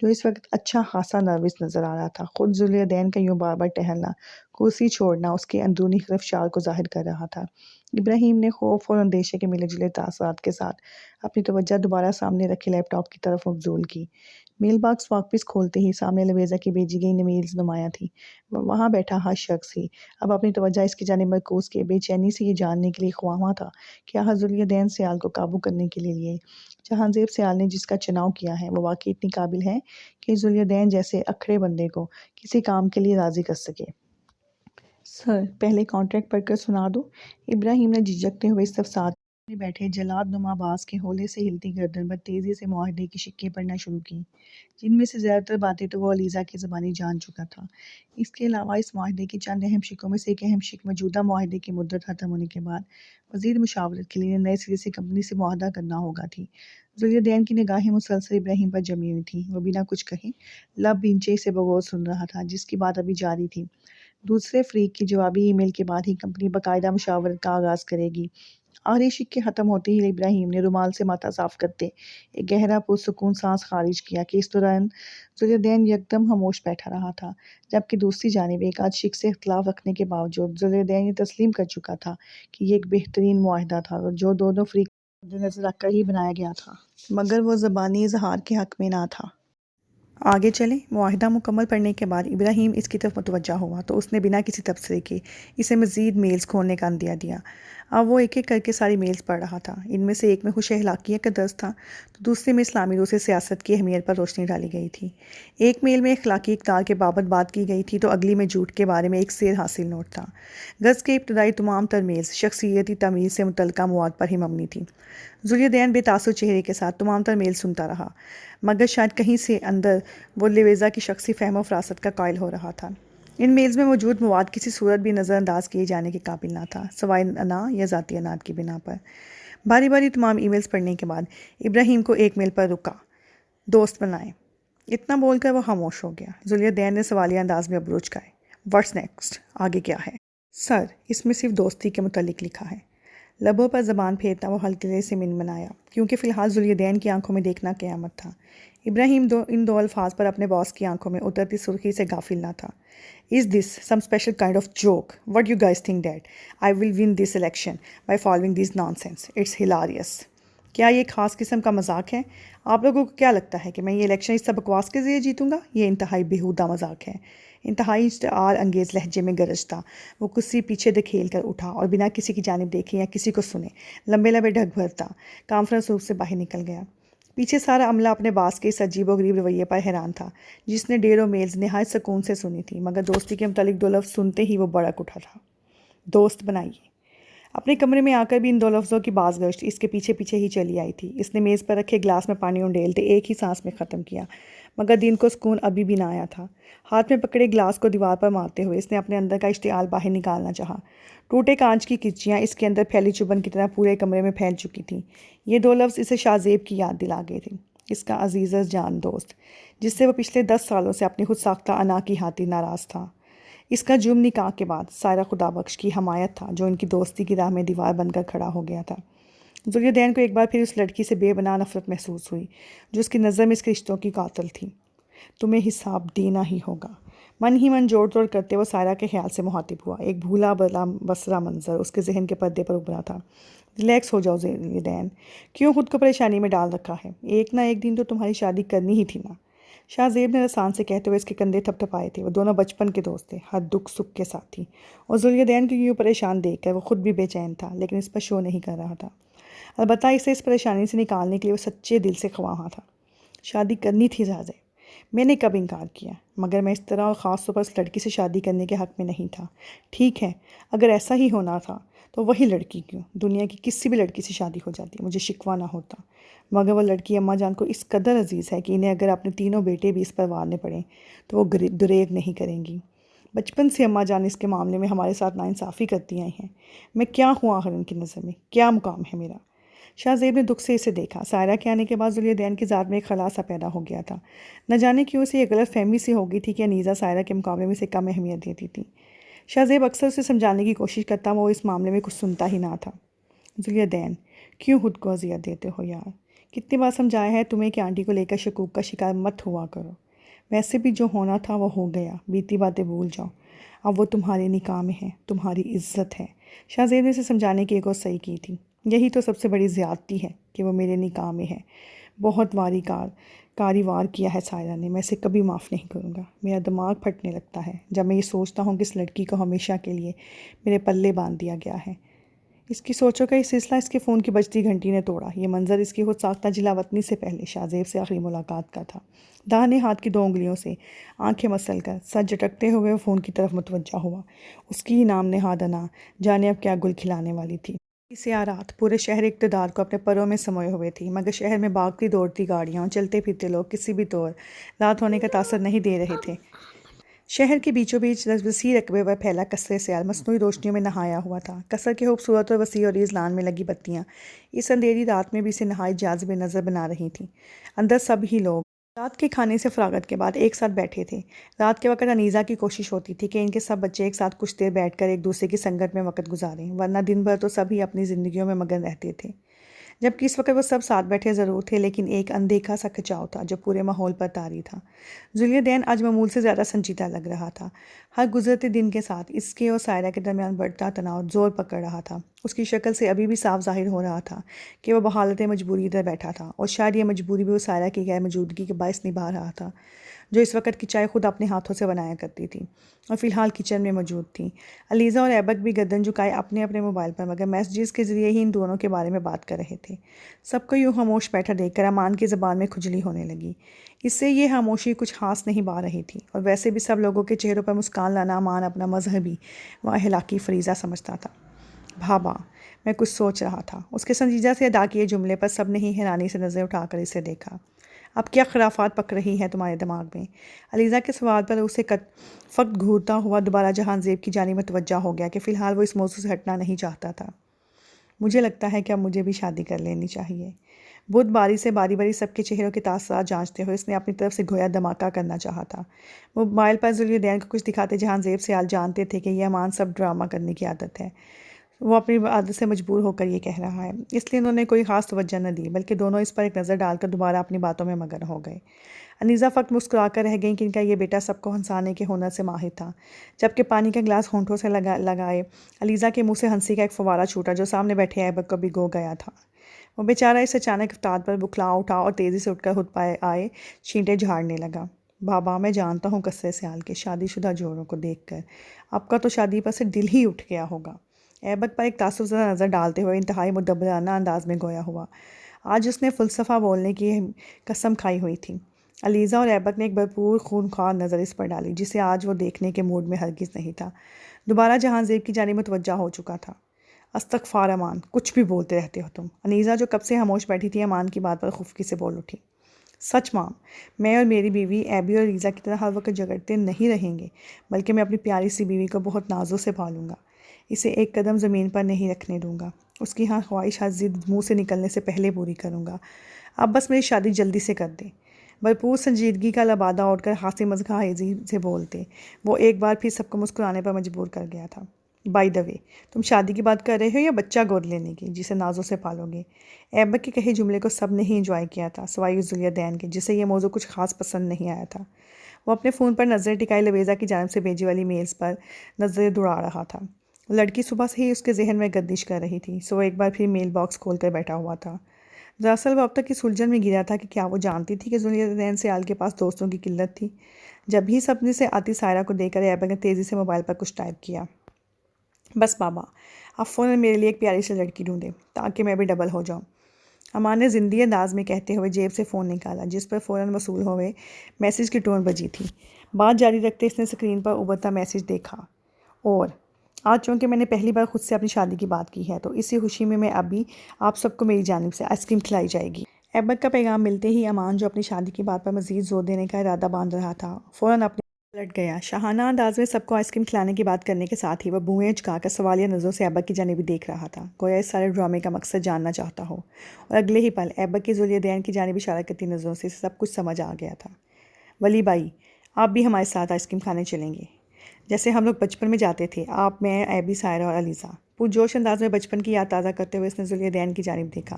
جو اس وقت اچھا خاصا نروس نظر آ رہا تھا۔ خود ذوالدین کا یوں بار بار ٹہلنا، کرسی چھوڑنا اس کے اندرونی خلفشار کو ظاہر کر رہا تھا۔ ابراہیم نے خوف اور اندیشے کے ملے جلے تاثرات کے ساتھ اپنی توجہ دوبارہ سامنے رکھے لیپ ٹاپ کی طرف مبذول کی۔ میل باکس واپس کھولتے ہی سامنے لویزا کی بھیجی گئی میلز نمایاں تھی۔ وہاں بیٹھا ہر شخص ہی اب اپنی توجہ اس کی جانب مرکوز کیے بے چینی سے یہ جاننے کے لیے خواہاں تھا کہ آخر ذوالدین سیال کو قابو کرنے کے لیے جہانزیب سیال نے جس کا چناؤ کیا ہے وہ واقعی اتنی قابل ہے کہ ذوالدین جیسے اکھڑے بندے کو کسی کام کے لیے راضی کر سکے۔ سر، پہلے کانٹریکٹ پڑھ کر سنا دو۔ ابراہیم نے جھجکتے ہوئے استفسار بیٹھے جلاد نما باز کے ہولے سے ہلتی گردن پر تیزی سے معاہدے کی شقیں پڑھنا شروع کی، جن میں سے زیادہ تر باتیں تو وہ علیزہ کی زبانی جان چکا تھا۔ اس کے علاوہ اس معاہدے کی چند اہم شقوں میں سے ایک اہم شق موجودہ معاہدے کی مدت ختم ہونے کے بعد مزید مشاورت کے لیے نئے سرے سے کمپنی سے معاہدہ کرنا ہوگا تھی۔ ذوالدین کی نگاہیں مسلسل ابراہیم پر جمی ہوئی تھیں۔ وہ بنا کچھ کہے لب بھینچے سے بغور سن رہا تھا، جس کی بات ابھی جاری تھی۔ دوسرے فریق کی جوابی ای میل کے بعد ہی کمپنی باقاعدہ مشاورت کا آغاز کرے گی۔ آخری شق کے ختم ہوتے ہی ابراہیم نے رومال سے ماتھا صاف کرتے ایک گہرا پرسکون سانس خارج کیا کہ اس دوران ذوالدین یکدم خاموش بیٹھا رہا تھا، جبکہ دوسری جانب ایک آدھ شق سے اختلاف رکھنے کے باوجود ذوالدین یہ تسلیم کر چکا تھا کہ یہ ایک بہترین معاہدہ تھا جو دونوں فریق کو مد نظر رکھ کر ہی بنایا گیا تھا، مگر وہ زبانی اظہار کے حق میں نہ تھا۔ آگے چلیں۔ معاہدہ مکمل پڑھنے کے بعد ابراہیم اس کی طرف متوجہ ہوا تو اس نے بنا کسی تبصرے کے اسے مزید میلز کھولنے کا عندیہ دیا۔ اب وہ ایک ایک کر کے ساری میلز پڑھ رہا تھا۔ ان میں سے ایک میں خوش اخلاقیت کا درس تھا تو دوسرے میں اسلامی روح سے سیاست کی اہمیت پر روشنی ڈالی گئی تھی۔ ایک میل میں اخلاقی اقدار کے بابت بات کی گئی تھی تو اگلی میں جھوٹ کے بارے میں ایک سیر حاصل نوٹ تھا۔ غرض کے ابتدائی تمام تر میلز شخصیتی تمیز سے متعلقہ مواد پر ہی مبنی تھیں۔ ذوالدین بے تاثر چہرے کے ساتھ تمام تر میل سنتا رہا، مگر شاید کہیں سے اندر وہ لیویزا کی شخصی فہم و فراست کا قائل ہو رہا تھا۔ ان میلز میں موجود مواد کسی صورت بھی نظر انداز کیے جانے کے قابل نہ تھا، سوائے انا یا ذاتی اناد کی بنا پر۔ باری باری تمام ای میلز پڑھنے کے بعد ابراہیم کو ایک میل پر رکا، دوست بنائیں۔ اتنا بول کر وہ خاموش ہو گیا۔ ذوالدین نے سوالیہ انداز میں ابروچ کھائے۔ What's next? آگے کیا ہے؟ سر، اس میں صرف دوستی کے متعلق لکھا ہے۔ لبوں پر زبان پھیرتا وہ ہلکے سے منمنایا، کیونکہ فی الحال ذوالدین کی آنکھوں میں دیکھنا قیامت تھا۔ ابراہیم ان دو الفاظ پر اپنے باس کی آنکھوں میں اترتی سرخی سے غافل نہ تھا۔ Is this some special kind of joke? What you guys think that I will win this election by following this nonsense? It's hilarious. کیا یہ خاص قسم کا مذاق ہے؟ آپ لوگوں کو کیا لگتا ہے کہ میں یہ الیکشن اس بکواس کے ذریعے جیتوں گا؟ یہ انتہائی بیہودہ مذاق ہے۔ انتہائی اشتعال انگیز لہجے میں گرجتا وہ کرسی پیچھے دھکیل کر اٹھا اور بنا کسی کی جانب دیکھے یا کسی کو سنے لمبے لمبے ڈھک بھرتا کانفرنس روم سے باہر نکل گیا۔ پیچھے سارا عملہ اپنے باس کے اس عجیب و غریب رویے پر حیران تھا، جس نے ڈیروں میلز نہایت سکون سے سنی تھی، مگر دوستی کے متعلق دو لفظ سنتے ہی وہ بڑک اٹھا تھا۔ دوست بنائیے۔ اپنے کمرے میں آ کر بھی ان دو لفظوں کی باز گشت اس کے پیچھے پیچھے ہی چلی آئی تھی۔ اس نے میز پر رکھے گلاس میں پانی انڈیلتے ایک ہی سانس میں ختم کیا، مگر دین کو سکون ابھی بھی نہ آیا تھا۔ ہاتھ میں پکڑے گلاس کو دیوار پر مارتے ہوئے اس نے اپنے اندر کا اشتعال باہر نکالنا چاہا۔ ٹوٹے کانچ کی کرچیاں اس کے اندر پھیلی چبھن کی طرح پورے کمرے میں پھیل چکی تھیں۔ یہ دو لفظ اسے شاہ زیب کی یاد دلا گئے تھے، اس کا عزیز جان دوست، جس سے وہ پچھلے 10 سالوں سے اپنی خود ساختہ انا کی خاطر ناراض تھا۔ اس کا جرم نکاح کے بعد سائرہ خدا بخش کی حمایت تھا، جو ان کی دوستی کی راہ میں دیوار بن کر کھڑا ہو گیا تھا۔ ذوالدین کو ایک بار پھر اس لڑکی سے بے بنا نفرت محسوس ہوئی، جو اس کی نظر میں اس کے رشتوں کی قاتل تھی۔ تمہیں حساب دینا ہی ہوگا۔ من ہی من جوڑ توڑ کرتے وہ سائرہ کے خیال سے مخاطب ہوا۔ ایک بھولا بسرا منظر اس کے ذہن کے پردے پر ابھرا تھا۔ ریلیکس ہو جاؤ ذوالدین، کیوں خود کو پریشانی میں ڈال رکھا ہے؟ ایک نہ ایک دن تو تمہاری شادی کرنی ہی تھی نا۔ شاہ زیب نے رسان سے کہتے ہوئے اس کے کندھے تھپ تھپائے تھے۔ وہ دونوں بچپن کے دوست تھے، ہر دکھ سکھ کے ساتھی، اور ذوالدین کو یوں پریشان دیکھ کر وہ خود بھی بے چین تھا، لیکن اس پر شو نہیں کر رہا تھا۔ البتہ اسے اس پریشانی سے نکالنے کے لیے وہ سچے دل سے خواہاں تھا۔ شادی کرنی تھی شاہ زیب، میں نے کب انکار کیا، مگر میں اس طرح اور خاص طور پر اس لڑکی سے شادی کرنے کے حق میں نہیں تھا۔ ٹھیک ہے، اگر ایسا ہی ہونا تھا تو وہی لڑکی کیوں، دنیا کی کسی بھی لڑکی سے شادی ہو جاتی، مجھے شکوہ نہ ہوتا، مگر وہ لڑکی اماں جان کو اس قدر عزیز ہے کہ انہیں اگر اپنے تینوں بیٹے بھی اس پر وارنے پڑیں تو وہ دریغ نہیں کریں گی۔ بچپن سے اماں جان اس کے معاملے میں ہمارے ساتھ ناانصافی کرتی آئی ہیں۔ میں کیا ہوں آخر ان کی نظر میں، کیا مقام ہے میرا؟ شاہ زیب نے دکھ سے اسے دیکھا۔ سائرہ کے آنے کے بعد ذوالدین کی ذات میں ایک خلا سا پیدا ہو گیا تھا۔ نہ جانے کیوں اسے یہ غلط فہمی سی ہو گئی تھی کہ انیزہ سائرہ کے مقابلے میں اسے کم اہمیت دیتی تھی۔ شاہ زیب اکثر اسے سمجھانے کی کوشش کرتا، وہ اس معاملے میں کچھ سنتا ہی نہ تھا۔ ذوالدین، کیوں خود کو اذیت دیتے ہو یار؟ کتنی بار سمجھایا ہے تمہیں کہ آنٹی کو لے کر شکوک کا شکار مت ہوا کرو۔ ویسے بھی جو ہونا تھا وہ ہو گیا، بیتی باتیں بھول جاؤ، اب وہ تمہارے نکاح میں ہے، تمہاری عزت ہے۔ شاہ زیب نے اسے سمجھانے کی ایک اور صحیح کی تھی۔ یہی تو سب سے بڑی زیادتی ہے کہ وہ میرے نکاح میں ہے۔ بہت کاری وار کیا ہے سائرہ نے، میں اسے کبھی معاف نہیں کروں گا۔ میرا دماغ پھٹنے لگتا ہے جب میں یہ سوچتا ہوں کہ اس لڑکی کو ہمیشہ کے لیے میرے پلے باندھ دیا گیا ہے۔ اس کی سوچوں کا یہ سلسلہ اس کے فون کی بجتی گھنٹی نے توڑا۔ یہ منظر اس کی خود ساختہ جلا وطنی سے پہلے شاہ زیب سے آخری ملاقات کا تھا۔ داہنے ہاتھ کی 2 انگلیوں سے آنکھیں مسل کر سر جھٹکتے ہوئے وہ فون کی طرف متوجہ ہوا۔ اس کی نام نہاد انا جانے اب کیا گل کھلانے والی تھی۔ سیاہ رات پورے شہر اقتدار کو اپنے پروں میں سموئے ہوئے تھی، مگر شہر میں بھاگتی دوڑتی گاڑیاں، چلتے پھرتے لوگ کسی بھی طور رات ہونے کا تاثر نہیں دے رہے تھے۔ شہر کے بیچوں بیچ وسیع رقبے پر پھیلا قصر سیال مصنوعی روشنیوں میں نہایا ہوا تھا۔ قصر کے خوبصورت اور وسیع اور ریز لان میں لگی بتیاں اس اندھیری رات میں بھی اسے نہایت جاذب نظر بنا رہی تھیں۔ اندر سب ہی لوگ رات کے کھانے سے فراغت کے بعد ایک ساتھ بیٹھے تھے۔ رات کے وقت انیزہ کی کوشش ہوتی تھی کہ ان کے سب بچے ایک ساتھ کچھ دیر بیٹھ کر ایک دوسرے کی سنگت میں وقت گزاریں، ورنہ دن بھر تو سب ہی اپنی زندگیوں میں مگن رہتے تھے۔ جبکہ اس وقت وہ سب ساتھ بیٹھے ضرور تھے، لیکن ایک اندیکھا سا کھچاؤ تھا جو پورے ماحول پر طاری تھا۔ ذوالدین آج معمول سے زیادہ سنجیدہ لگ رہا تھا۔ ہر گزرتے دن کے ساتھ اس کے اور سائرہ کے درمیان بڑھتا تناؤ زور پکڑ رہا تھا۔ اس کی شکل سے ابھی بھی صاف ظاہر ہو رہا تھا کہ وہ بحالت مجبوری ادھر بیٹھا تھا، اور شاید یہ مجبوری بھی وہ سائرہ کی غیر موجودگی کے باعث نبھا رہا تھا، جو اس وقت کی چائے خود اپنے ہاتھوں سے بنایا کرتی تھی اور فی الحال کچن میں موجود تھی۔ علیزہ اور ایبک بھی گردن جھکائے اپنے اپنے موبائل پر مگر میسیجز کے ذریعے ہی ان دونوں کے بارے میں بات کر رہے تھے۔ سب کو یوں خاموش بیٹھا دیکھ کر امان کی زبان میں کھجلی ہونے لگی۔ اس سے یہ خاموشی کچھ خاص نہیں بھا رہی تھی، اور ویسے بھی سب لوگوں کے چہروں پر مسکان لانا امان اپنا مذہبی و اخلاقی فریضہ سمجھتا تھا۔ بابا، میں کچھ سوچ رہا تھا۔ اس کے سنجیدہ سے ادا کیے جملے پر سب نے ہی حیرانی سے نظر اٹھا کر اسے دیکھا۔ اب کیا خرافات پک رہی ہیں تمہارے دماغ میں؟ علیزہ کے سوال پر اسے فقط گھورتا ہوا دوبارہ جہان زیب کی جانب متوجہ ہو گیا کہ فی الحال وہ اس موضوع سے ہٹنا نہیں چاہتا تھا۔ مجھے لگتا ہے کہ اب مجھے بھی شادی کر لینی چاہیے۔ بدھ باری سے باری باری سب کے چہروں کے تاثرات جانچتے ہوئے اس نے اپنی طرف سے گویا دھماکہ کرنا چاہا تھا۔ وہ موبائل پر ذوالدین کو کچھ دکھاتے جہان زیب سیال جانتے تھے کہ یہ امان سب ڈرامہ کرنے کی عادت ہے۔ وہ اپنی عادت سے مجبور ہو کر یہ کہہ رہا ہے، اس لیے انہوں نے کوئی خاص توجہ نہ دی، بلکہ دونوں اس پر ایک نظر ڈال کر دوبارہ اپنی باتوں میں مگن ہو گئے۔ انیزہ فقط مسکرا کر رہ گئیں کہ ان کا یہ بیٹا سب کو ہنسانے کے ہنر سے ماہر تھا۔ جبکہ پانی کا گلاس ہونٹوں سے لگائے علیزہ کے منہ سے ہنسی کا ایک فوارہ چھوٹا جو سامنے بیٹھے ایبک کو بھگو گیا تھا۔ وہ بیچارہ اس اچانک افتاد پر بکھلا اٹھا اور تیزی سے اٹھ کر خود پائے آئے چھینٹے جھاڑنے لگا۔ بابا، میں جانتا ہوں قصے سیال کے شادی شدہ جوڑوں کو دیکھ کر آپ کا تو شادی پر سے دل ہی اٹھ گیا ہوگا۔ ایبک پر ایک تعصب زدہ نظر ڈالتے ہوئے انتہائی مدبرانہ انداز میں گویا ہوا۔ آج اس نے فلسفہ بولنے کی قسم کھائی ہوئی تھی۔ علیزہ اور ایبک نے ایک بھرپور خونخوار نظر اس پر ڈالی جسے آج وہ دیکھنے کے موڈ میں ہرگز نہیں تھا۔ دوبارہ جہان زیب کی جانب متوجہ ہو چکا تھا۔ استغفار امان، کچھ بھی بولتے رہتے ہو تم۔ انیزہ جو کب سے خاموش بیٹھی تھی امان کی بات پر خفگی سے بول اٹھی۔ سچ مام، میں اور میری بیوی ایبی اور علیزہ کی طرح ہر وقت جھگڑتے نہیں رہیں گے، بلکہ میں اپنی پیاری سی بیوی کو بہت نازوں سے پالوں گا، اسے ایک قدم زمین پر نہیں رکھنے دوں گا، اس کی ہر خواہش ہر ضد منہ سے نکلنے سے پہلے پوری کروں گا۔ اب بس میری شادی جلدی سے کر دیں۔ بھرپور سنجیدگی کا لبادہ اوڑھ کر ہنسی مزاحیزی سے بولتے وہ ایک بار پھر سب کو مسکرانے پر مجبور کر گیا تھا۔ بائی دا وے، تم شادی کی بات کر رہے ہو یا بچہ گود لینے کی جسے نازوں سے پالو گے؟ ایبک کے کہے جملے کو سب نے ہی انجوائے کیا تھا سوائے ذوالدین کے، جسے یہ موضوع کچھ خاص پسند نہیں آیا تھا۔ وہ اپنے فون پر نظر ٹکائے لویزہ کی جانب سے بھیجی والی میلز پر نظر دوڑا رہا تھا۔ لڑکی صبح سے ہی اس کے ذہن میں گردش کر رہی تھی، سو وہ ایک بار پھر میل باکس کھول کر بیٹھا ہوا تھا۔ دراصل وہ اب تک اس الجھن میں گرا تھا کہ کیا وہ جانتی تھی کہ ذوالدین سیال کے پاس دوستوں کی قلت تھی؟ جب ہی سپنے سے آتی سائرہ کو دیکھ کر ایبک نے تیزی سے موبائل پر کچھ ٹائپ کیا۔ بس بابا، آپ فوراً میرے لیے ایک پیاری سی لڑکی ڈھونڈیں تاکہ میں بھی ڈبل ہو جاؤں۔ امان نے زندی انداز میں کہتے ہوئے جیب سے فون نکالا، جس پر فوراً وصول ہوئے میسیج کی ٹون بجی تھی۔ بات جاری رکھتے اس نے اسکرین پر ابھرتا میسیج دیکھا۔ اور آج چونکہ میں نے پہلی بار خود سے اپنی شادی کی بات کی ہے تو اسی خوشی میں ابھی آپ سب کو میری جانب سے آئس کریم کھلائی جائے گی۔ ایبک کا پیغام ملتے ہی امان، جو اپنی شادی کی بات پر مزید زور دینے کا ارادہ باندھ رہا تھا، فوراً اپنے پلٹ گیا۔ شاہانہ انداز میں سب کو آئس کریم کھلانے کی بات کرنے کے ساتھ ہی وہ بھوئیں چکا کر سوالیہ نظروں سے ایبک کی جانب بھی دیکھ رہا تھا، گویا اس سارے ڈرامے کا مقصد جاننا چاہتا ہو، اور اگلے ہی پل ایبک کی ذوالدین کی جانب اشارہ کرتی نظروں سے سب کچھ سمجھ آ گیا تھا۔ ولی بھائی، آپ بھی ہمارے ساتھ آئس کریم کھانے چلیں گے، جیسے ہم لوگ بچپن میں جاتے تھے، آپ، میں، ایبی، سائرہ اور علیزہ۔ پرجوش انداز میں بچپن کی یاد تازہ کرتے ہوئے اس نے ذوالدین کی جانب دیکھا،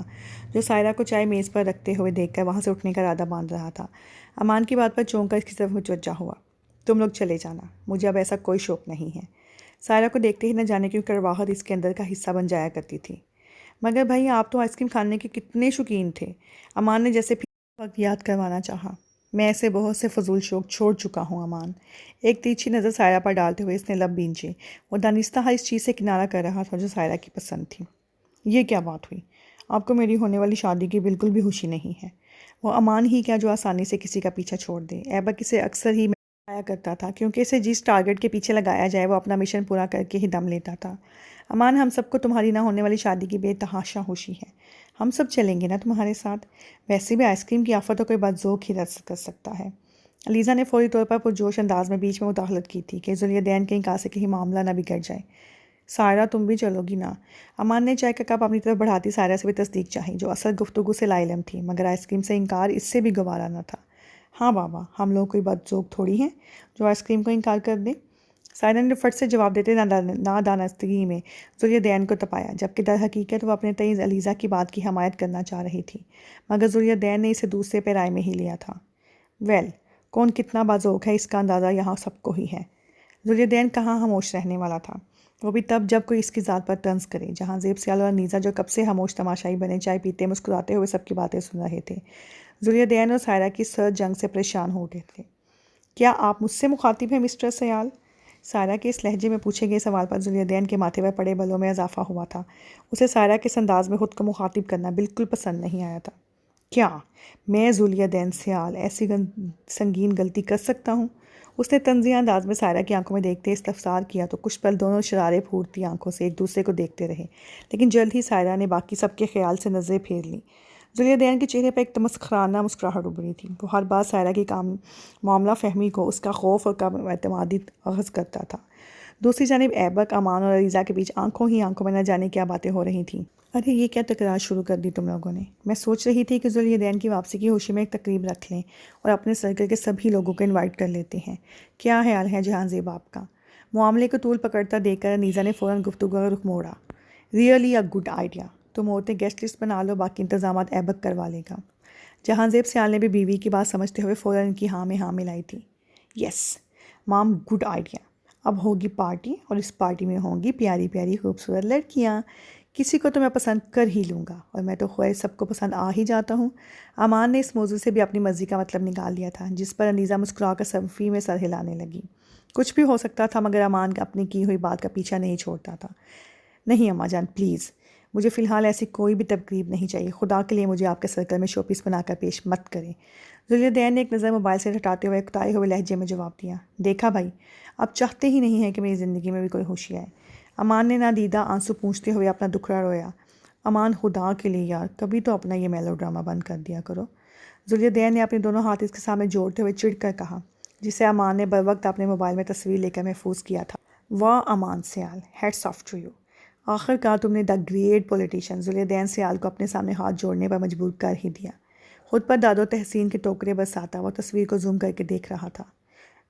جو سائرہ کو چائے میز پر رکھتے ہوئے دیکھ کر وہاں سے اٹھنے کا ارادہ باندھ رہا تھا۔ امان کی بات پر چونک کر اس کی طرف متوجہ ہوا۔ تم لوگ چلے جانا، مجھے اب ایسا کوئی شوق نہیں ہے۔ سائرہ کو دیکھتے ہی نہ جانے کیوں کڑواہٹ اس کے اندر کا حصہ بن جایا کرتی تھی۔ مگر بھائی، آپ تو آئس کریم کھانے کے کتنے شوقین تھے، امان نے جیسے پھر وقت یاد کروانا چاہا۔ میں ایسے بہت سے فضول شوق چھوڑ چکا ہوں امان، ایک تیرچھی نظر سائرہ پر ڈالتے ہوئے اس نے لب بھینچے۔ وہ دانستہ ہر اس چیز سے کنارہ کر رہا تھا جو سائرہ کی پسند تھی۔ یہ کیا بات ہوئی؟ آپ کو میری ہونے والی شادی کی بالکل بھی خوشی نہیں ہے؟ وہ امان ہی کیا جو آسانی سے کسی کا پیچھا چھوڑ دے۔ ایبک اسے اکثر ہی آیا کرتا تھا، کیونکہ اسے جس ٹارگٹ کے پیچھے لگایا جائے وہ اپنا مشن پورا کر کے ہی دم لیتا تھا۔ امان ہم سب کو تمہاری نہ ہونے والی شادی کی بے تحاشا خوشی ہے، ہم سب چلیں گے نا تمہارے ساتھ، ویسے بھی آئس کریم کی آفت تو کوئی بات ذوق ہی رد کر سکتا ہے۔ علیزہ نے فوری طور پر پرجوش انداز میں بیچ میں مداخلت کی تھی کہ ذوالدین کہیں کہاں سے کہیں معاملہ نہ بگڑ جائے۔ سائرہ تم بھی چلو گی نا؟ امان نے چائے کا کپ اپنی طرف بڑھاتی سائرہ سے بھی تصدیق چاہی، جو اصل گفتگو سے لا علم تھی، مگر آئس کریم سے انکار اس سے بھی گوارا نہ تھا۔ ہاں بابا، ہم لوگ کوئی بد ذوق تھوڑی ہیں جو آئس کریم کو انکار کر دیں۔ سائرہ نے فٹ سے جواب دیتے نادانستگی میں ذوالدین کو تپایا، جبکہ در حقیقت وہ اپنے تئیں علیزہ کی بات کی حمایت کرنا چاہ رہی تھی، مگر ذوالدین نے اسے دوسرے پہ رائے میں ہی لیا تھا۔ ویل، کون کتنا باذوق ہے اس کا اندازہ یہاں سب کو ہی ہے۔ ذوالدین کہاں خاموش رہنے والا تھا، وہ بھی تب جب کوئی اس کی ذات پر طنز کرے۔ جہاں زیب سیال اور انیزہ جو کب سے خاموش تماشائی بنے چائے پیتے مسکراتے ہوئے سب کی باتیں سن رہے تھے، ذوالدین اور سائرہ کی سرد جنگ سے پریشان ہو رہے تھے۔ کیا آپ مجھ سے مخاطب ہیں مسٹر سیال؟ سائرہ کے اس لہجے میں پوچھے گئے سوال پر ذوالدین کے ماتھے پر پڑے بلوں میں اضافہ ہوا تھا۔ اسے سائرہ کے اس انداز میں خود کو مخاطب کرنا بالکل پسند نہیں آیا تھا۔ کیا میں ذوالدین سیال ایسی سنگین غلطی کر سکتا ہوں؟ اس نے طنزیہ انداز میں سائرہ کی آنکھوں میں دیکھتے استفسار کیا تو کچھ پل دونوں شرارے پھوٹتی آنکھوں سے ایک دوسرے کو دیکھتے رہے، لیکن جلد ہی سائرہ نے باقی سب کے خیال سے نظریں پھیر لیں۔ ذوالدین کے چہرے پر ایک تمسخرانہ مسکراہٹ ابھری تھی۔ وہ ہر بار سائرہ کی معاملہ فہمی کو اس کا خوف اور کم اعتمادی اخذ کرتا تھا۔ دوسری جانب ایبک، امان اور علیزہ کے بیچ آنکھوں ہی آنکھوں میں نہ جانے کیا باتیں ہو رہی تھیں۔ ارے یہ کیا تکرار شروع کر دی تم لوگوں نے؟ میں سوچ رہی تھی کہ ذوالدین کی واپسی کی خوشی میں ایک تقریب رکھ لیں اور اپنے سرکل کے سبھی لوگوں کو انوائٹ کر لیتے ہیں۔ کیا خیال ہے جہاں زیب آپ کا؟ معاملے کو طول پکڑتا دیکھ کر انیزہ نے فوراً گفتگو کا رخ موڑا۔ ریئلی اے گڈ آئیڈیا، تم عورتیں گیسٹ لسٹ بنا لو، باقی انتظامات ایبک کروا لے گا۔ جہاں زیب سیال نے بھی بیوی کی بات سمجھتے ہوئے فوراً ان کی ہاں میں ہاں ملائی تھی۔ یس مام، گڈ آئیڈیا۔ اب ہوگی پارٹی اور اس پارٹی میں ہوں گی پیاری پیاری خوبصورت لڑکیاں، کسی کو تو میں پسند کر ہی لوں گا، اور میں تو خیر سب کو پسند آ ہی جاتا ہوں۔ امان نے اس موضوع سے بھی اپنی مرضی کا مطلب نکال لیا تھا، جس پر انیزہ مسکرا کر صفی میں سر ہلانے لگی۔ کچھ بھی ہو سکتا تھا مگر امان اپنی کی ہوئی بات کا پیچھا نہیں چھوڑتا تھا۔ نہیں اماں جان پلیز، مجھے فی الحال ایسی کوئی بھی تقریب نہیں چاہیے، خدا کے لیے مجھے آپ کے سرکل میں شو پیس بنا کر پیش مت کریں۔ ذوالدین نے ایک نظر موبائل سے ہٹاتے ہوئے اکتائے ہوئے لہجے میں جواب دیا۔ دیکھا بھائی، آپ چاہتے ہی نہیں ہیں کہ میری زندگی میں بھی کوئی خوشی آئے۔ امان نے نادیدہ آنسو پونچھتے ہوئے اپنا دکھڑا رویا۔ امان خدا کے لیے یار، کبھی تو اپنا یہ میلو ڈرامہ بند کر دیا کرو۔ ذوالدین نے اپنے دونوں ہاتھ اس کے سامنے جوڑتے ہوئے چڑھ کر کہا، جسے امان نے بروقت اپنے موبائل میں تصویر لے کر محفوظ کیا تھا۔ واہ امان سیال، ہیٹس آف ٹو یو، آخر کار تم نے دا گریٹ پولیٹیشین ذوالدین سیال کو اپنے سامنے ہاتھ جوڑنے پر مجبور کر ہی دیا۔ خود پر داد و تحسین کے ٹوکرے برساتا وہ تصویر کو زوم کر کے دیکھ رہا تھا۔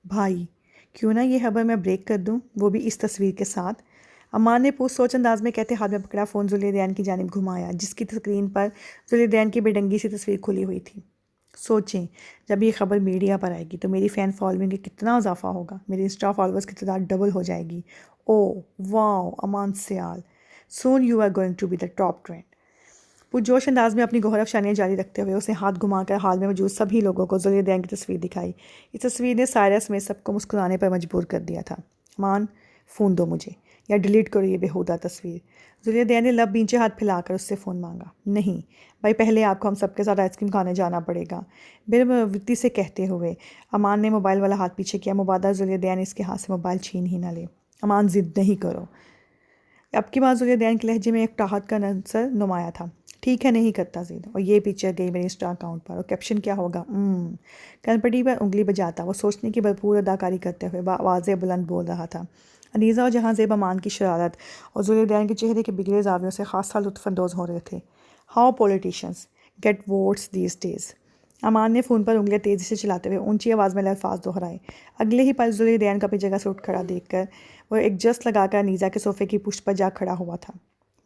بھائی کیوں نہ یہ خبر میں بریک کر دوں، وہ بھی اس تصویر کے ساتھ؟ امان نے پوچھ سوچ انداز میں کہتے ہاتھ میں پکڑا فون ذوالدین کی جانب گھمایا، جس کی اسکرین پر ذوالدین کی بے ڈنگی سی تصویر کھلی ہوئی تھی۔ سوچیں جب یہ خبر میڈیا پر آئے گی تو میری فین فالوئنگ میں کتنا اضافہ ہوگا، میری انسٹا فالوورز کی تعداد ڈبل ہو جائے گی۔ Oh wow Aman Sial, soon you are going to be the top trend. پرجوش انداز میں اپنی گوہر افشانیاں جاری رکھتے ہوئے اس نے ہاتھ گھما کر حال میں موجود سبھی لوگوں کو ذوالدین کی تصویر دکھائی۔ اس تصویر نے سائرہ سمیت سب کو مسکرانے پر مجبور کر دیا تھا۔ امان فون دو مجھے، یا ڈیلیٹ کرو یہ بیہودہ تصویر۔ ذوالدین نے لب بینچے ہاتھ پھیلا کر اس سے فون مانگا۔ نہیں بھائی، پہلے آپ کو ہم سب کے ساتھ آئس کریم کھانے جانا پڑے گا، بےمروتی سے کہتے ہوئے امان نے موبائل والا ہاتھ پیچھے کیا۔ مبادہ ذوالدین اس کے ہاتھ سے موبائل چھین ہی نہ لے۔ امان ضد نہیں کرو۔ اب کی بات ذوالدین کے لہجے میں ایک ٹاہٹ کا عنصر نمایاں تھا۔ ٹھیک ہے نہیں کرتا ضد، اور یہ پکچر گئی میرے انسٹا اکاؤنٹ پر، اور کیپشن کیا ہوگا؟ کنپٹی پر انگلی بجاتا وہ سوچنے کی بھرپور اداکاری کرتے ہوئے واضح بلند بول رہا تھا۔ انیزہ اور جہاں زیب امان کی شرارت اور ذوالدین کے چہرے کے بگڑے زاویوں سے خاصا لطف اندوز ہو رہے تھے۔ How politicians get votes these days. Aman نے فون پر انگلیاں تیزی سے چلاتے ہوئے اونچی آواز میں الفاظ دہرائے۔ اگلے ہی پل ذوالدین کو اپنی جگہ سے اٹھ کھڑا دیکھ کر وہ ایک جست لگا کر انیزہ کے صوفے کی پشت پر جا کھڑا ہوا تھا۔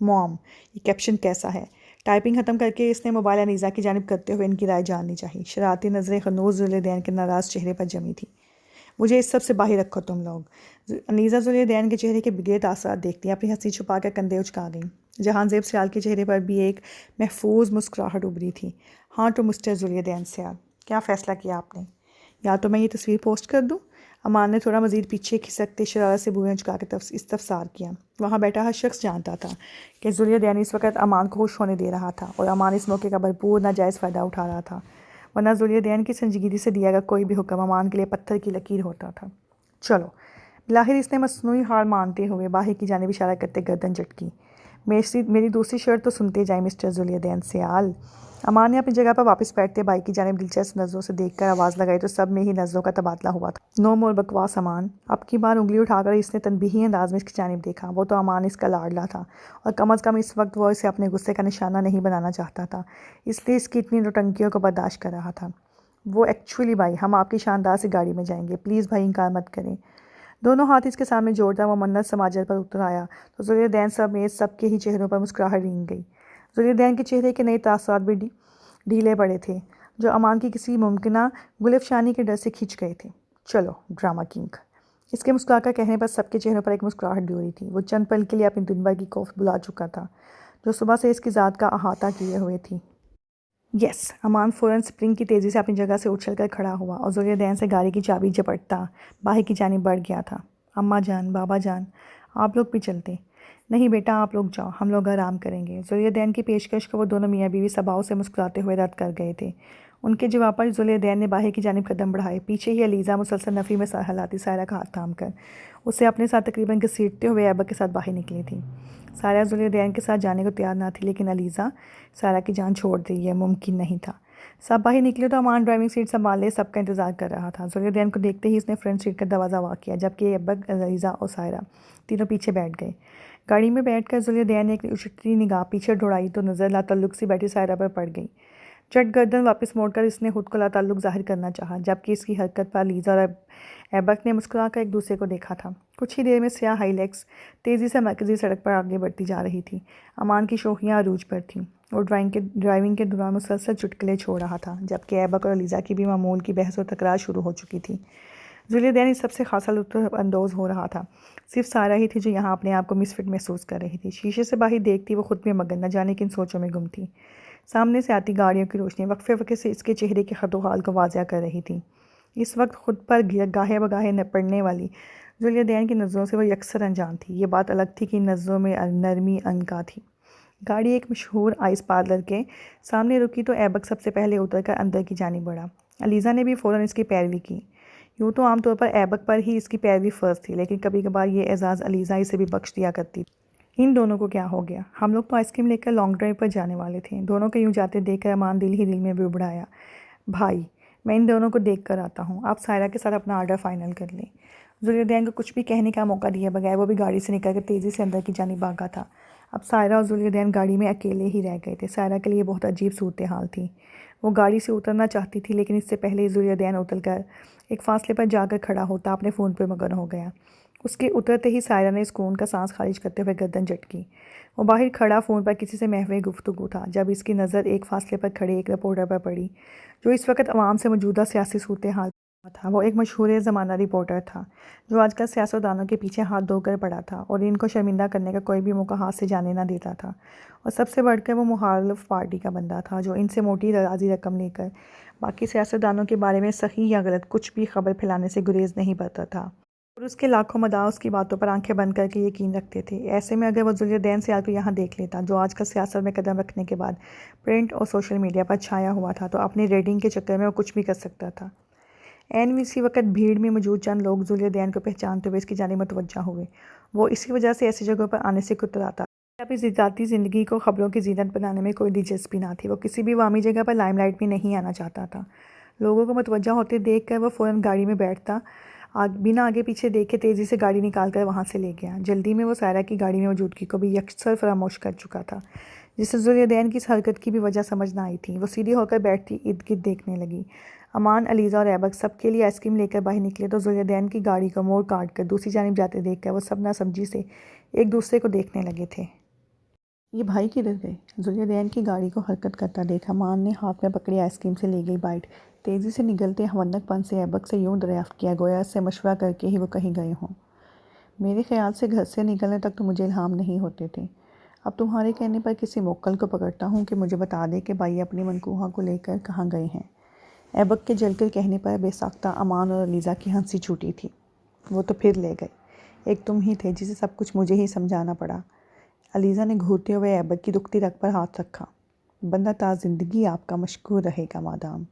موم، یہ کیپشن کیسا ہے؟ ٹائپنگ ختم کر کے اس نے موبائل انیزہ کی جانب کرتے ہوئے ان کی رائے جاننی چاہی۔ شرارتی نظریں خنوس ذوالدین کے ناراض چہرے پر جمی تھیں۔ مجھے اس سب سے باہر رکھو تم لوگ۔ انیزہ ذوالدین کے چہرے کے بگڑے تاثرات دیکھتی اپنی ہنسی چھپا کر کندھے اچکا گئیں۔ جہاں زیب سیال کے چہرے پر بھی ایک محفوظ مسکراہٹ ابھری تھی۔ ہاں تو مسٹر ذوالدین سیال، کیا فیصلہ کیا آپ نے؟ یا تو میں یہ تصویر پوسٹ کر دوں؟ امان نے تھوڑا مزید پیچھے کھسکتے شرارت سے بوئیں چکا کے استفسار کیا۔ وہاں بیٹھا ہر شخص جانتا تھا کہ ذوالدین اس وقت امان کو خوش ہونے دے رہا تھا، اور امان اس موقع کا بھرپور ناجائز فائدہ اٹھا رہا تھا، ورنہ ذوالدین کی سنجیدگی سے دیا گیا کوئی بھی حکم امان کے لیے پتھر کی لکیر ہوتا تھا۔ چلو لاہر اس نے مصنوعی ہار مانتے ہوئے باہر کی جانب اشارہ کرتے گردن جھٹکی۔ میری دوسری شرط تو سنتے جائیں مسٹر ذوالدین سیال۔ امان نے اپنی جگہ پر واپس بیٹھتے بھائی کی جانب دلچسپ نظروں سے دیکھ کر آواز لگائی تو سب میں ہی نظروں کا تبادلہ ہوا تھا۔ نو مور بکواس امان۔ اب کی بار انگلی اٹھا کر اس نے تنبیہی انداز میں اس کی جانب دیکھا۔ وہ تو امان اس کا لاڈلا تھا اور کم از کم اس وقت وہ اسے اپنے غصے کا نشانہ نہیں بنانا چاہتا تھا، اس لیے اس کی اتنی نوٹنکیوں کو برداشت کر رہا تھا۔ وہ ایکچولی بھائی ہم آپ کی شاندار سی گاڑی میں جائیں گے، پلیز بھائی انکار مت کریں۔ دونوں ہاتھ اس کے سامنے جوڑتا وہ منت سماجر پر اتر آیا تو ذوالدین سمیت سب کے ہی چہروں پر مسکراہٹ رنگ گئی۔ ذوالدین کے چہرے کے نئے تاثرات بھی ڈھیلے پڑے تھے جو امان کی کسی ممکنہ گلفشانی کے ڈر سے کھنچ گئے تھے۔ چلو ڈرامہ کنگ۔ اس کے مسکرا کر کہنے پر سب کے چہروں پر ایک مسکراہٹ بھی ہو رہی تھی۔ وہ چند پل کے لیے اپنی دن بھر کی کوفت بھلا چکا تھا جو صبح سے اس کی ذات کا احاطہ کیے ہوئے تھی۔ یس امان فوراً سپرنگ کی تیزی سے اپنی جگہ سے اچھل کر کھڑا ہوا اور ذوالدین سے گاڑی کی چابی جھپٹتا باہر کی جانب بڑھ گیا تھا۔ اماں جان، بابا جان، آپ لوگ بھی چلتے۔ نہیں بیٹا آپ لوگ جاؤ، ہم لوگ آرام کریں گے۔ ذوالدین کی پیشکش کو وہ دونوں میاں بیوی صباؤ سے مسکراتے ہوئے رد کر گئے تھے۔ ان کے جواب پر ذوالدین نے باہر کی جانب قدم بڑھائے۔ پیچھے ہی علیزہ مسلسل نفی میں سر ہلاتی سائرہ کا ہاتھ تھام کر اسے اپنے ساتھ تقریباً گھسیٹتے ہوئے ایبک کے ساتھ باہر نکلی تھی۔ سائرہ ذوالدین کے ساتھ جانے کو تیار نہ تھی لیکن علیزہ سائرہ کی جان چھوڑ دے یہ ممکن نہیں تھا۔ سب باہر نکلے تو امان ڈرائیونگ سیٹ سنبھالے سب کا انتظار کر رہا تھا۔ ذوالدین کو دیکھتے ہی اس نے فرنٹ سیٹ کا دروازہ واہ کیا جبکہ ایبک، علیزہ اور سائرہ تینوں پیچھے بیٹھ گئے۔ گاڑی میں بیٹھ کر ذوالدین نے ایک اچھتی نگاہ پیچھے دوڑائی تو نظر لاتعلق سی بیٹھی سائرہ پر پڑ گئی۔ جھٹ گردن واپس موڑ کر اس نے خود کو لاتعلق ظاہر کرنا چاہا جبکہ اس کی حرکت پر علیزہ اور ایبک نے مسکرا کر ایک دوسرے کو دیکھا تھا۔ کچھ ہی دیر میں سیاہ ہائی لیکس تیزی سے مرکزی سڑک پر آگے بڑھتی جا رہی تھی۔ امان کی شوخیاں عروج پر تھیں اور ڈرائیونگ کے دوران مسلسل چٹکلے چھوڑ رہا تھا جبکہ ایبک اور علیزہ کی بھی معمول کی بحث و تکرار شروع ہو چکی تھی۔ ذوالدین اس سب سے خاصا لطف اندوز ہو رہا تھا۔ صرف سارہ ہی تھی جو یہاں اپنے آپ کو مس فٹ محسوس کر رہی تھی۔ شیشے سے باہر دیکھتی وہ خود میں مگن نہ جانے کن سوچوں میں گم تھی۔ سامنے سے آتی گاڑیوں کی روشنی وقفے وقفے سے اس کے چہرے کے خط و حال کو واضح کر رہی تھی۔ اس وقت خود پر گاہے بگاہے پڑنے والی ذوالدین کی نظروں سے وہ یکسر انجان تھی۔ یہ بات الگ تھی کہ ان نظروں میں نرمی عنقا تھی۔ گاڑی ایک مشہور آئس پارلر کے سامنے رکی تو ایبک سب سے پہلے اتر کر اندر کی جانب بڑھا۔ علیزہ نے بھی فوراً اس کی پیروی کی۔ یوں تو عام طور پر ایبک پر ہی اس کی پیروی فرض تھی لیکن کبھی کبھار یہ اعزاز علیزہ اسے بھی بخش دیا کرتی تھی۔ ان دونوں کو کیا ہو گیا؟ ہم لوگ تو آئس کریم لے کر لانگ ڈرائیو پر جانے والے تھے۔ دونوں کے یوں جاتے دیکھ کر امان دل ہی دل میں بڑبڑایا، بھائی میں ان دونوں کو دیکھ کر آتا ہوں، آپ سائرہ کے ساتھ اپنا آرڈر فائنل کر لیں۔ ذوالدین کو کچھ بھی کہنے کا موقع دیے بغیر وہ بھی گاڑی سے نکل کر تیزی سے اندر کی جانب بھاگا تھا۔ اب سائرہ اور ذوالدین گاڑی میں اکیلے ہی رہ گئے تھے۔ سائرہ کے لیے بہت عجیب صورتحال تھی۔ وہ گاڑی سے اترنا چاہتی تھی لیکن اس سے پہلے ذوالدین اتر کر ایک فاصلے پر جا کر کھڑا ہوتا اپنے فون پر مگن ہو گیا۔ اس کے اترتے ہی سائرہ نے سکون کا سانس خارج کرتے ہوئے گردن جھٹکی۔ وہ باہر کھڑا فون پر کسی سے محو گفتگو تھا جب اس کی نظر ایک فاصلے پر کھڑے ایک رپورٹر پر پڑی جو اس وقت عوام سے موجودہ سیاسی صورتحال تھا۔ وہ ایک مشہور زمانہ رپورٹر تھا جو آج کل سیاستدانوں کے پیچھے ہاتھ دھو کر پڑا تھا اور ان کو شرمندہ کرنے کا کوئی بھی موقع ہاتھ سے جانے نہ دیتا تھا، اور سب سے بڑھ کر وہ مخالف پارٹی کا بندہ تھا جو ان سے موٹی راضی رقم لے کر باقی سیاستدانوں کے بارے میں صحیح یا غلط کچھ بھی خبر پھیلانے سے گریز نہیں برتا تھا اور اس کے لاکھوں مداح اس کی باتوں پر آنکھیں بند کر کے یقین رکھتے تھے۔ ایسے میں اگر وہ ذوالدین سیال کو یہاں دیکھ لیتا جو آج کل سیاست میں قدم رکھنے کے بعد پرنٹ اور سوشل میڈیا پر چھایا ہوا تھا تو اپنی ریٹنگ کے چکر میں وہ کچھ بھی کر سکتا تھا۔ عین اسی وقت بھیڑ میں موجود چند لوگ ذوالدین کو پہچانتے ہوئے اس کی جانب متوجہ ہوئے۔ وہ اسی وجہ سے ایسی جگہوں پر آنے سے کتراتا تھا۔ اپنی ذاتی زندگی کو خبروں کی زینت بنانے میں کوئی دلچسپی نہ تھی۔ وہ کسی بھی عوامی جگہ پر لائم لائٹ میں نہیں آنا چاہتا تھا۔ لوگوں کو متوجہ ہوتے دیکھ کر وہ فوراً گاڑی میں بیٹھتا، بنا آگے پیچھے دیکھے تیزی سے گاڑی نکال کر وہاں سے لے گیا۔ جلدی میں وہ سائرہ کی گاڑی میں موجودگی کو بھی یکسر فراموش کر چکا تھا جسے ذوالدین کی اس حرکت کی بھی وجہ سمجھ نہ آئی تھی۔ وہ سیدھی ہو کر بیٹھتی ارد گرد دیکھنے لگی۔ امان، علیزہ اور ایبک سب کے لیے آئس کریم لے کر باہر نکلے تو ذوالدین کی گاڑی کو موڑ کاٹ کر دوسری جانب جاتے دیکھ کر وہ سب نہ سمجھی سے ایک دوسرے کو دیکھنے لگے تھے۔ یہ بھائی کدھر گئے؟ ذوالدین کی گاڑی کو حرکت کرتا دیکھ امان نے ہاتھ میں پکڑی آئس کریم سے لے گئی بائٹ تیزی سے نگلتے ہونک پن سے ایبک سے یوں دریافت کیا گویا اس سے مشورہ کر کے ہی وہ کہیں گئے ہوں۔ میرے خیال سے گھر سے نکلنے تک تو مجھے الہام نہیں ہوتے تھے۔ اب تمہارے کہنے پر کسی موکل کو پکڑتا ہوں کہ مجھے بتا دے کہ بھائی اپنی منکوہہ کو لے کر کہاں گئے ہیں۔ ایبک کے جل کر کہنے پر بے ساختہ امان اور علیزہ کی ہنسی چھوٹی تھی۔ وہ تو پھر لے گئے، ایک تم ہی تھے جسے سب کچھ مجھے ہی سمجھانا پڑا۔ علیزہ نے گھورتے ہوئے ایبک کی دکھتی رگ پر ہاتھ رکھا۔ بندہ تا زندگی آپ کا مشکور رہے گا مادام۔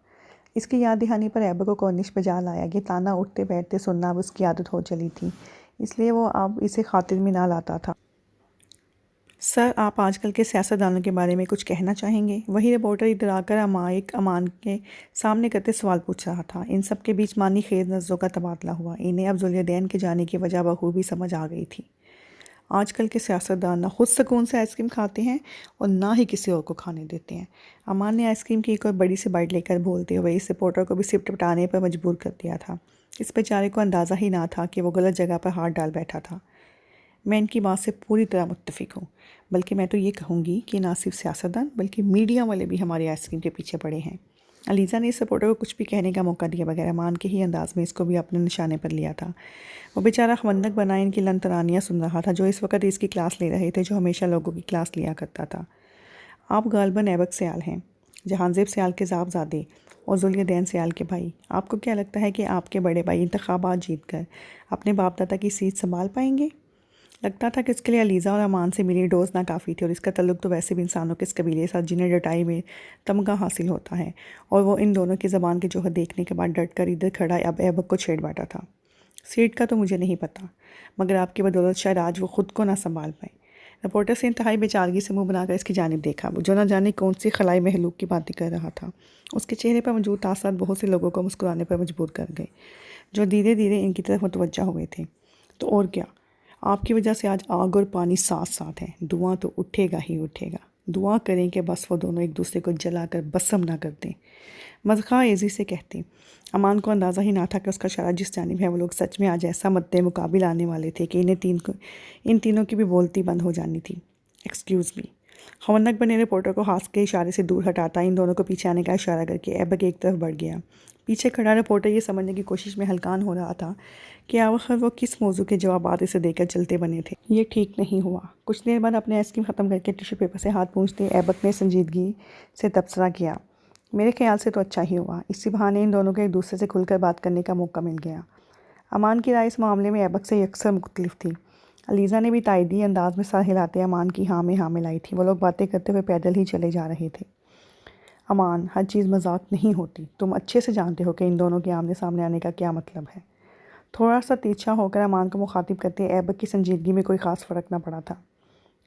اس کی یاد دہانی پر ایبک کو کورنش بجا لایا۔ یہ تانا اٹھتے بیٹھتے سننا اب اس کی عادت ہو چلی تھی۔ اس لیے وہ اب اسے خاطر میں نہ لاتا تھا۔ سر، آپ آج کل کے سیاستدانوں کے بارے میں کچھ کہنا چاہیں گے؟ وہی رپورٹر ادھر آ کر امان کے سامنے کرتے سوال پوچھ رہا تھا۔ ان سب کے بیچ معنی خیز نظروں کا تبادلہ ہوا۔ انہیں اب ذوالدین کے جانے کی وجہ بخوبی سمجھ آ گئی تھی۔ آج کل کے سیاستدان نہ خود سکون سے آئس کریم کھاتے ہیں اور نہ ہی کسی اور کو کھانے دیتے ہیں۔ امان نے آئس کریم کی ایک اور بڑی سی بائٹ لے کر بولتے ہوئے اس رپورٹر کو بھی سپ ٹپٹانے پر مجبور کر دیا تھا۔ اس بیچارے کو اندازہ ہی نہ تھا کہ وہ غلط جگہ پر ہاتھ ڈال بیٹھا تھا۔ میں ان کی بات سے پوری طرح متفق ہوں، بلکہ میں تو یہ کہوں گی کہ نہ صرف سیاستدان بلکہ میڈیا والے بھی ہماری آئس کریم کے پیچھے پڑے ہیں۔ علیزہ نے اس رپورٹر کو کچھ بھی کہنے کا موقع دیا بغیر امان کے ہی انداز میں اس کو بھی اپنے نشانے پر لیا تھا۔ وہ بیچارہ خمندق بنائے ان کی لن ترانیاں سن رہا تھا جو اس وقت اس کی کلاس لے رہے تھے، جو ہمیشہ لوگوں کی کلاس لیا کرتا تھا۔ آپ غالباً ایبک سیال ہیں، جہانزیب سیال کے صاحبزادے اور ذوالدین سیال کے بھائی۔ آپ کو کیا لگتا ہے کہ آپ کے بڑے بھائی انتخابات جیت کر اپنے باپ دادا کی سیٹ سنبھال پائیں گے؟ لگتا تھا کہ اس کے لیے علیزہ اور امان سے ملی ڈوز ناکافی تھی، اور اس کا تعلق تو ویسے بھی انسانوں کے اس قبیلے کے ساتھ جنہیں ڈٹائی میں تمغہ حاصل ہوتا ہے، اور وہ ان دونوں کی زبان کے جوہر دیکھنے کے بعد ڈٹ کر ادھر کھڑا اب ایبک کو چھیڑ بیٹھا تھا۔ سیٹ کا تو مجھے نہیں پتا، مگر آپ کی بدولت شاید آج وہ خود کو نہ سنبھال پائے۔ رپورٹر سے انتہائی بے چارگی سے منہ بنا کر اس کی جانب دیکھا، جو نہ جانے کون سی خلائی مخلوق کی باتیں کر رہا تھا۔ اس کے چہرے پر موجود تاثرات بہت سے لوگوں کو مسکرانے پر مجبور کر گئے، جو دھیرے دھیرے ان کی طرف متوجہ ہوئے تھے۔ تو اور کیا، آپ کی وجہ سے آج آگ اور پانی ساتھ ساتھ ہیں۔ دعا تو اٹھے گا ہی اٹھے گا۔ دعا کریں کہ بس وہ دونوں ایک دوسرے کو جلا کر بسم نہ کر دیں۔ مزخہ ایزی سے کہتے امان کو اندازہ ہی نہ تھا کہ اس کا اشارہ جس جانب ہے وہ لوگ سچ میں آج ایسا مدِ مقابل آنے والے تھے کہ ان تینوں کی بھی بولتی بند ہو جانی تھی۔ ایکسکیوز می، خمندق بنے رپورٹر کو ہاتھ کے اشارے سے دور ہٹاتا ان دونوں کو پیچھے آنے کا اشارہ کر کے ایبک ایک طرف بڑھ گیا۔ پیچھے کھڑا رپورٹر یہ سمجھنے کی کوشش میں ہلکان ہو رہا تھا کہ آخر وہ کس موضوع کے جوابات اسے دے کر چلتے بنے تھے۔ یہ ٹھیک نہیں ہوا۔ کچھ دیر بعد اپنے آئس کریم ختم کر کے ٹیشو پیپر سے ہاتھ پونچھتے ایبک نے سنجیدگی سے تبصرہ کیا، میرے خیال سے تو اچھا ہی ہوا۔ اسی بہانے ان دونوں کو ایک دوسرے سے کھل کر بات کرنے کا موقع مل گیا۔ امان کی رائے اس معاملے میں ایبک سے یکسر مختلف تھی۔ علیزہ نے بھی تائیدی انداز میں سر ہلاتے امان کی ہاں میں ہاں ملائی تھی۔ وہ لوگ باتیں کرتے ہوئے پیدل ہی چلے جا رہے تھے۔ امان، ہر چیز مذاق نہیں ہوتی، تم اچھے سے جانتے ہو کہ ان دونوں کے آمنے سامنے آنے کا کیا مطلب ہے۔ تھوڑا سا تیرچھا ہو کر امان کو مخاطب کرتے ایبک کی سنجیدگی میں کوئی خاص فرق نہ پڑا تھا۔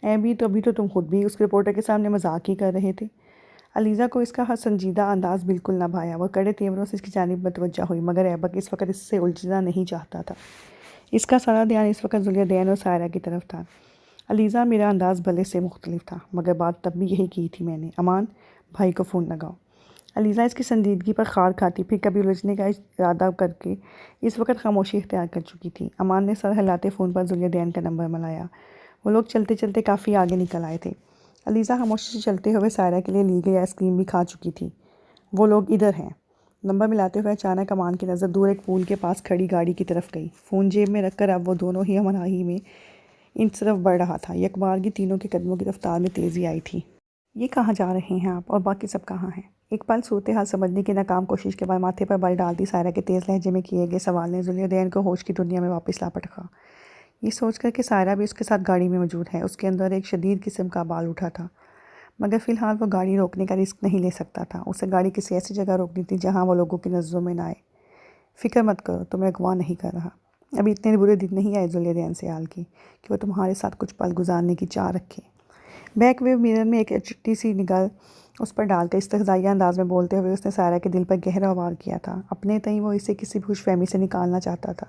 ابھی تو تم خود بھی اس رپورٹر کے سامنے مذاق ہی کر رہے تھے۔ علیزہ کو اس کا ہر سنجیدہ انداز بالکل نہ بھایا۔ وہ کڑے تیوروں سے اس کی جانب متوجہ ہوئی، مگر ایبک اس وقت اس سے الجھنا نہیں چاہتا تھا۔ اس کا سارا دھیان اس وقت ذوالدین اور سائرہ کی طرف تھا۔ علیزہ، میرا انداز بھلے سے مختلف تھا، مگر بات تب بھی یہی کی تھی میں نے، امان بھائی کو فون لگاؤ۔ علیزہ اس کی سنجیدگی پر خار کھاتی پھر کبھی الجھنے کا ارادہ کر کے اس وقت خاموشی اختیار کر چکی تھی۔ امان نے سر ہلاتے فون پر ذوالدین کا نمبر ملایا۔ وہ لوگ چلتے چلتے کافی آگے نکل آئے تھے۔ علیزہ خاموشی سے چلتے ہوئے سائرہ کے لیے لی گئی آئس کریم بھی کھا چکی تھی۔ وہ لوگ ادھر ہیں۔ نمبر ملاتے ہوئے اچانک امان کی نظر دور ایک پول کے پاس کھڑی گاڑی کی طرف گئی۔ فون جیب میں رکھ کر اب وہ دونوں ہی ہمراہی میں ان طرف بڑھ رہا تھا۔ یکبارگی تینوں کے قدموں کی رفتار میں تیزی آئی تھی۔ یہ کہاں جا رہے ہیں آپ، اور باقی سب کہاں ہیں؟ ایک پل صورتحال سمجھنے کی ناکام کوشش کے بعد ماتھے پر بل ڈالتی سائرہ کے تیز لہجے میں کیے گئے سوال نے ذوالدین کو ہوش کی دنیا میں واپس لا پٹکا۔ یہ سوچ کر کہ سائرہ بھی اس کے ساتھ گاڑی میں موجود ہے، اس کے اندر ایک شدید قسم کا بال اٹھا تھا، مگر فی الحال وہ گاڑی روکنے کا رسک نہیں لے سکتا تھا۔ اسے گاڑی کسی ایسی جگہ روکنی تھی جہاں وہ لوگوں کی نظروں میں نہ آئے۔ فکر مت کرو، تمہیں اغوا نہیں کر رہا۔ ابھی اتنے برے دن نہیں آئے ذوالدین سیال کی کہ وہ تمہارے ساتھ کچھ پل گزارنے کی چاہ رکھے۔ بیک ویو میرر میں ایک چٹی سی نگاہ اس پر ڈال کر استہزائیہ انداز میں بولتے ہوئے اس نے سائرہ کے دل پر گہرا وار کیا تھا۔ اپنے تئیں وہ اسے کسی خوش فہمی سے نکالنا چاہتا تھا،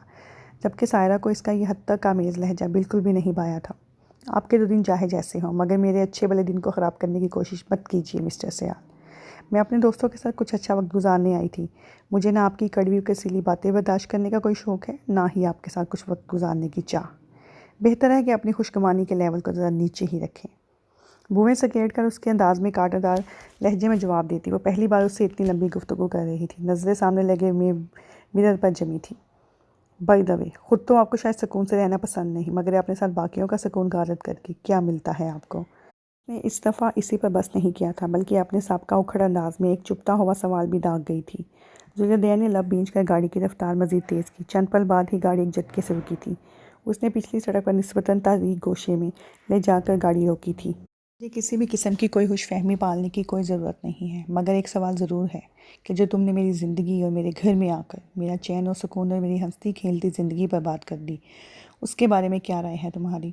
جبکہ سائرہ کو اس کا یہ حد تک آمیز لہجہ بالکل بھی نہیں بھایا تھا۔ آپ کے دو دن چاہے جیسے ہوں، مگر میرے اچھے بھلے دن کو خراب کرنے کی کوشش مت کیجیے مسٹر سیال۔ میں اپنے دوستوں کے ساتھ کچھ اچھا وقت گزارنے آئی تھی۔ مجھے نہ آپ کی کڑوی و کسیلی باتیں برداشت کرنے کا کوئی شوق ہے، نہ ہی آپ کے ساتھ کچھ وقت گزارنے کی چاہ۔ بہتر ہے کہ اپنی خوشگمانی کے لیول کو ذرا نیچے ہی رکھیں۔ بوئیں سکیڑ کر اس کے انداز میں کانٹا دار لہجے میں جواب دیتی۔ وہ پہلی بار اس سے اتنی لمبی گفتگو کر رہی تھی۔ نظریں سامنے لگے مرر پر جمی تھی۔ بائی دا وے، خود تو آپ کو شاید سکون سے رہنا پسند نہیں، مگر اپنے ساتھ باقیوں کا سکون غارت کر کے کیا ملتا ہے آپ کو؟ نے اس دفعہ اسی پر بس نہیں کیا تھا، بلکہ اپنے سابقہ اکھڑ انداز میں ایک چپتا ہوا سوال بھی داغ گئی تھی۔ ذوالدین نے لب بھینچ کر گاڑی کی رفتار مزید تیز کی۔ چند پل بعد ہی گاڑی ایک جھٹکے سے رکی تھی۔ اس نے پچھلی سڑک پر نسبتاً تاریک گوشے میں لے جا کر گاڑی روکی تھی۔ مجھے کسی بھی قسم کی کوئی خوش فہمی پالنے کی کوئی ضرورت نہیں ہے، مگر ایک سوال ضرور ہے کہ جو تم نے میری زندگی اور میرے گھر میں آ کر میرا چین و سکون اور میری ہنستی کھیلتی زندگی برباد کر دی، اس کے بارے میں کیا رائے ہے تمہاری؟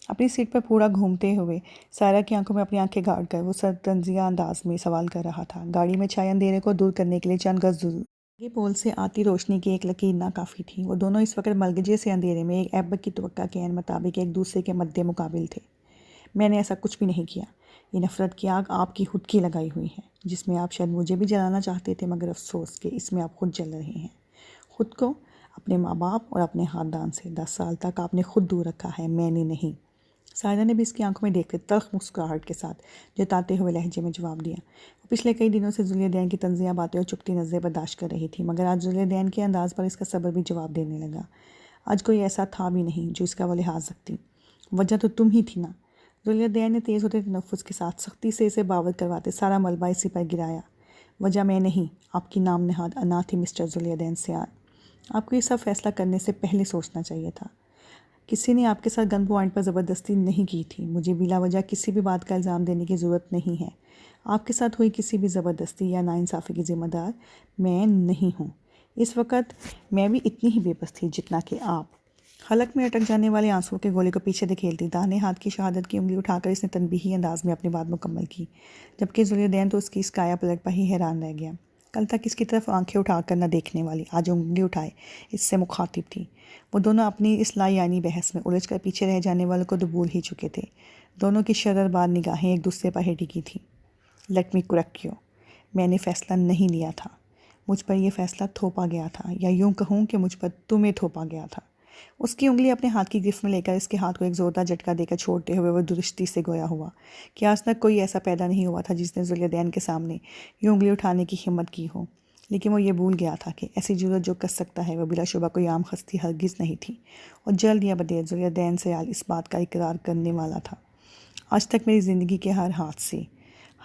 اپنی سیٹ پر پورا گھومتے ہوئے سائرہ کی آنکھوں میں اپنی آنکھیں گاڑ کر وہ سرتنزیہ انداز میں سوال کر رہا تھا۔ گاڑی میں چھائے اندھیرے کو دور کرنے کے لیے چند گز دور آگے پول سے آتی روشنی کی ایک لکیر ناکافی تھی۔ وہ دونوں اس وقت ملگجے سے اندھیرے میں ایک ایبک کی توقع کے عین مطابق ایک دوسرے کے مد مقابل تھے۔ میں نے ایسا کچھ بھی نہیں کیا۔ یہ نفرت کی آگ آپ کی خود کی لگائی ہوئی ہے، جس میں آپ شاید مجھے بھی جلانا چاہتے تھے، مگر افسوس کہ اس میں آپ خود جل رہے ہیں۔ خود کو اپنے ماں باپ اور اپنے خاندان سے 10 سال تک آپ نے خود دور رکھا ہے، میں نے نہیں۔ سائرہ نے بھی اس کی آنکھوں میں دیکھ کر تلخ مسکراہٹ کے ساتھ جتاتے ہوئے لہجے میں جواب دیا۔ وہ پچھلے کئی دنوں سے ذوالدین کی طنزیہ باتیں اور چپتی نظریں برداشت کر رہی تھی، مگر آج ذوالدین کے انداز پر اس کا صبر بھی جواب دینے لگا۔ آج کوئی ایسا تھا بھی نہیں جو اس کا وہ لحاظ رکھتی۔ وجہ تو تم ہی تھی نا۔ ذوالدین نے تیز ہوتے تنفس کے ساتھ سختی سے اسے باور کرواتے سارا ملبہ اسی پر گرایا۔ وجہ میں نہیں، آپ کی نام نہاد انا تھی مسٹر ذوالدین سیال۔ آپ کو یہ سب فیصلہ کرنے سے پہلے سوچنا چاہیے تھا۔ کسی نے آپ کے ساتھ گن پوائنٹ پر زبردستی نہیں کی تھی۔ مجھے بلا وجہ کسی بھی بات کا الزام دینے کی ضرورت نہیں ہے۔ آپ کے ساتھ ہوئی کسی بھی زبردستی یا ناانصافی کی ذمہ دار میں نہیں ہوں۔ اس وقت میں بھی اتنی ہی بے بس تھی جتنا کہ آپ۔ حلق میں اٹک جانے والے آنسوؤں کے گولے کو پیچھے دھکیلتی داہنے ہاتھ کی شہادت کی انگلی اٹھا کر اس نے تنبیہی انداز میں اپنی بات مکمل کی، جبکہ ذوالدین تو اس کی اس کایا پلٹ پر ہی حیران رہ گیا۔ کل تک اس کی طرف آنکھیں اٹھا کر نہ دیکھنے والی، آج انگلی اٹھائے اس سے مخاطب تھی۔ وہ دونوں اپنی اس لایعنی بحث میں الجھ کر پیچھے رہ جانے والوں کو تو بھول ہی چکے تھے۔ دونوں کی شرر بار نگاہیں ایک دوسرے پر ہی ٹکی تھیں۔ لیٹ می کریکٹ یو، میں نے فیصلہ نہیں لیا تھا، مجھ پر یہ فیصلہ تھوپا گیا تھا، یا یوں کہوں کہ مجھ پر تمہیں تھوپا گیا تھا۔ اس کی انگلی اپنے ہاتھ کی گرفت میں لے کر اس کے ہاتھ کو ایک زوردار جھٹکا دے کر چھوڑتے ہوئے وہ درستی سے گویا ہوا کہ آج تک کوئی ایسا پیدا نہیں ہوا تھا جس نے ذوالدین کے سامنے یہ انگلی اٹھانے کی ہمت کی ہو۔ لیکن وہ یہ بھول گیا تھا کہ ایسی جرأت جو کر سکتا ہے وہ بلا شبہ کوئی عام ہستی ہرگز نہیں تھی، اور جلد یا بدیر ذوالدین سیال اس بات کا اقرار کرنے والا تھا۔ آج تک میری زندگی کے ہر حادثے،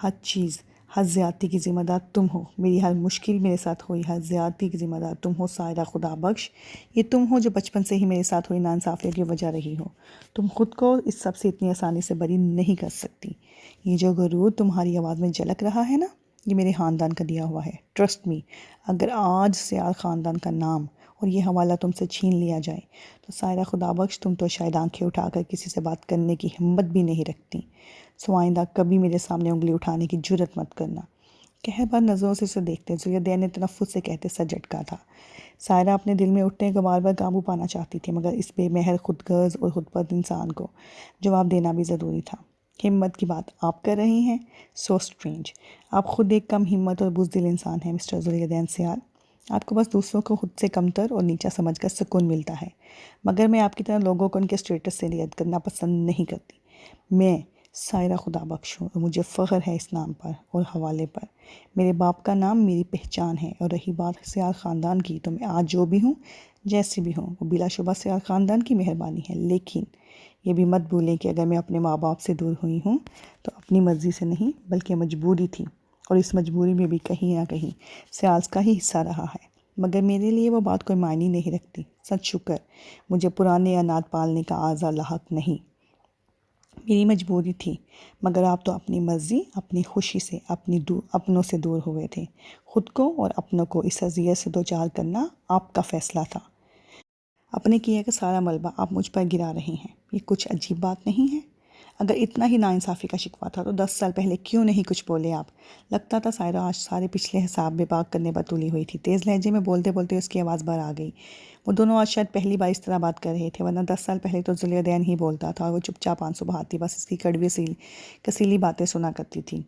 ہر چیز، ہر زیادتی کی ذمہ دار تم ہو۔ میری ہر مشکل میرے ساتھ ہوئی ہر زیادتی کی ذمہ دار تم ہو سائرہ خدا بخش۔ یہ تم ہو جو بچپن سے ہی میرے ساتھ ہوئی ناانصافیوں کی وجہ رہی ہو۔ تم خود کو اس سب سے اتنی آسانی سے بری نہیں کر سکتی۔ یہ جو غرور تمہاری آواز میں جھلک رہا ہے نا، یہ میرے خاندان کا دیا ہوا ہے۔ ٹرسٹ می، اگر آج سیال خاندان کا نام اور یہ حوالہ تم سے چھین لیا جائے تو سائرہ خدا بخش تم تو شاید آنکھیں اٹھا کر کسی سے بات کرنے کی ہمت بھی نہیں رکھتی۔ سو آئندہ کبھی میرے سامنے انگلی اٹھانے کی جرأت مت کرنا۔ قہر بار نظروں سے اسے دیکھتے ذوالدین نے تنفس سے کہتے سر جھٹکا تھا۔ سائرہ اپنے دل میں اٹھنے غبار پر قابو پانا چاہتی تھی، مگر اس بے مہر خود غرض اور خود پرست انسان کو جواب دینا بھی ضروری تھا۔ ہمت کی بات آپ کر رہی ہیں؟ سو اسٹرینج، آپ خود ایک کم ہمت اور بزدل انسان ہیں مسٹر ذوالدین سیال۔ آپ کو بس دوسروں کو خود سے کمتر اور نیچا سمجھ کر سکون ملتا ہے، مگر میں آپ کی طرح لوگوں کو ان کے اسٹیٹس سے رعایت کرنا پسند نہیں کرتی۔ میں سائرہ خدا بخش ہوں اور مجھے فخر ہے اس نام پر اور حوالے پر۔ میرے باپ کا نام میری پہچان ہے، اور رہی بات سیال خاندان کی، تو میں آج جو بھی ہوں، جیسی بھی ہوں، وہ بلا شبہ سیال خاندان کی مہربانی ہے۔ لیکن یہ بھی مت بھولیں کہ اگر میں اپنے ماں باپ سے دور ہوئی ہوں تو اپنی مرضی سے نہیں بلکہ مجبوری تھی، اور اس مجبوری میں بھی کہیں نہ کہیں سیالس کا ہی حصہ رہا ہے، مگر میرے لیے وہ بات کوئی معنی نہیں رکھتی۔ سچ شکر مجھے پرانے انات پالنے کا اعزا لاحق نہیں۔ میری مجبوری تھی، مگر آپ تو اپنی مرضی، اپنی خوشی سے اپنوں سے دور ہوئے تھے۔ خود کو اور اپنوں کو اس اذیت سے دوچار کرنا آپ کا فیصلہ تھا۔ اپنے کیے کا سارا ملبہ آپ مجھ پر گرا رہے ہیں، یہ کچھ عجیب بات نہیں ہے؟ اگر اتنا ہی ناانصافی کا شکوہ تھا تو 10 سال پہلے کیوں نہیں کچھ بولے آپ؟ لگتا تھا سائرہ آج سارے پچھلے حساب بے باک کرنے پر تلی ہوئی تھی۔ تیز لہجے میں بولتے بولتے اس کی آواز بھر آ گئی۔ وہ دونوں آج شاید پہلی بار اس طرح بات کر رہے تھے، ورنہ 10 سال پہلے تو ذوالدین ہی بولتا تھا اور وہ چپ چاپ آنسو بہاتی بس اس کی کڑوی کسیلی باتیں سنا کرتی تھی۔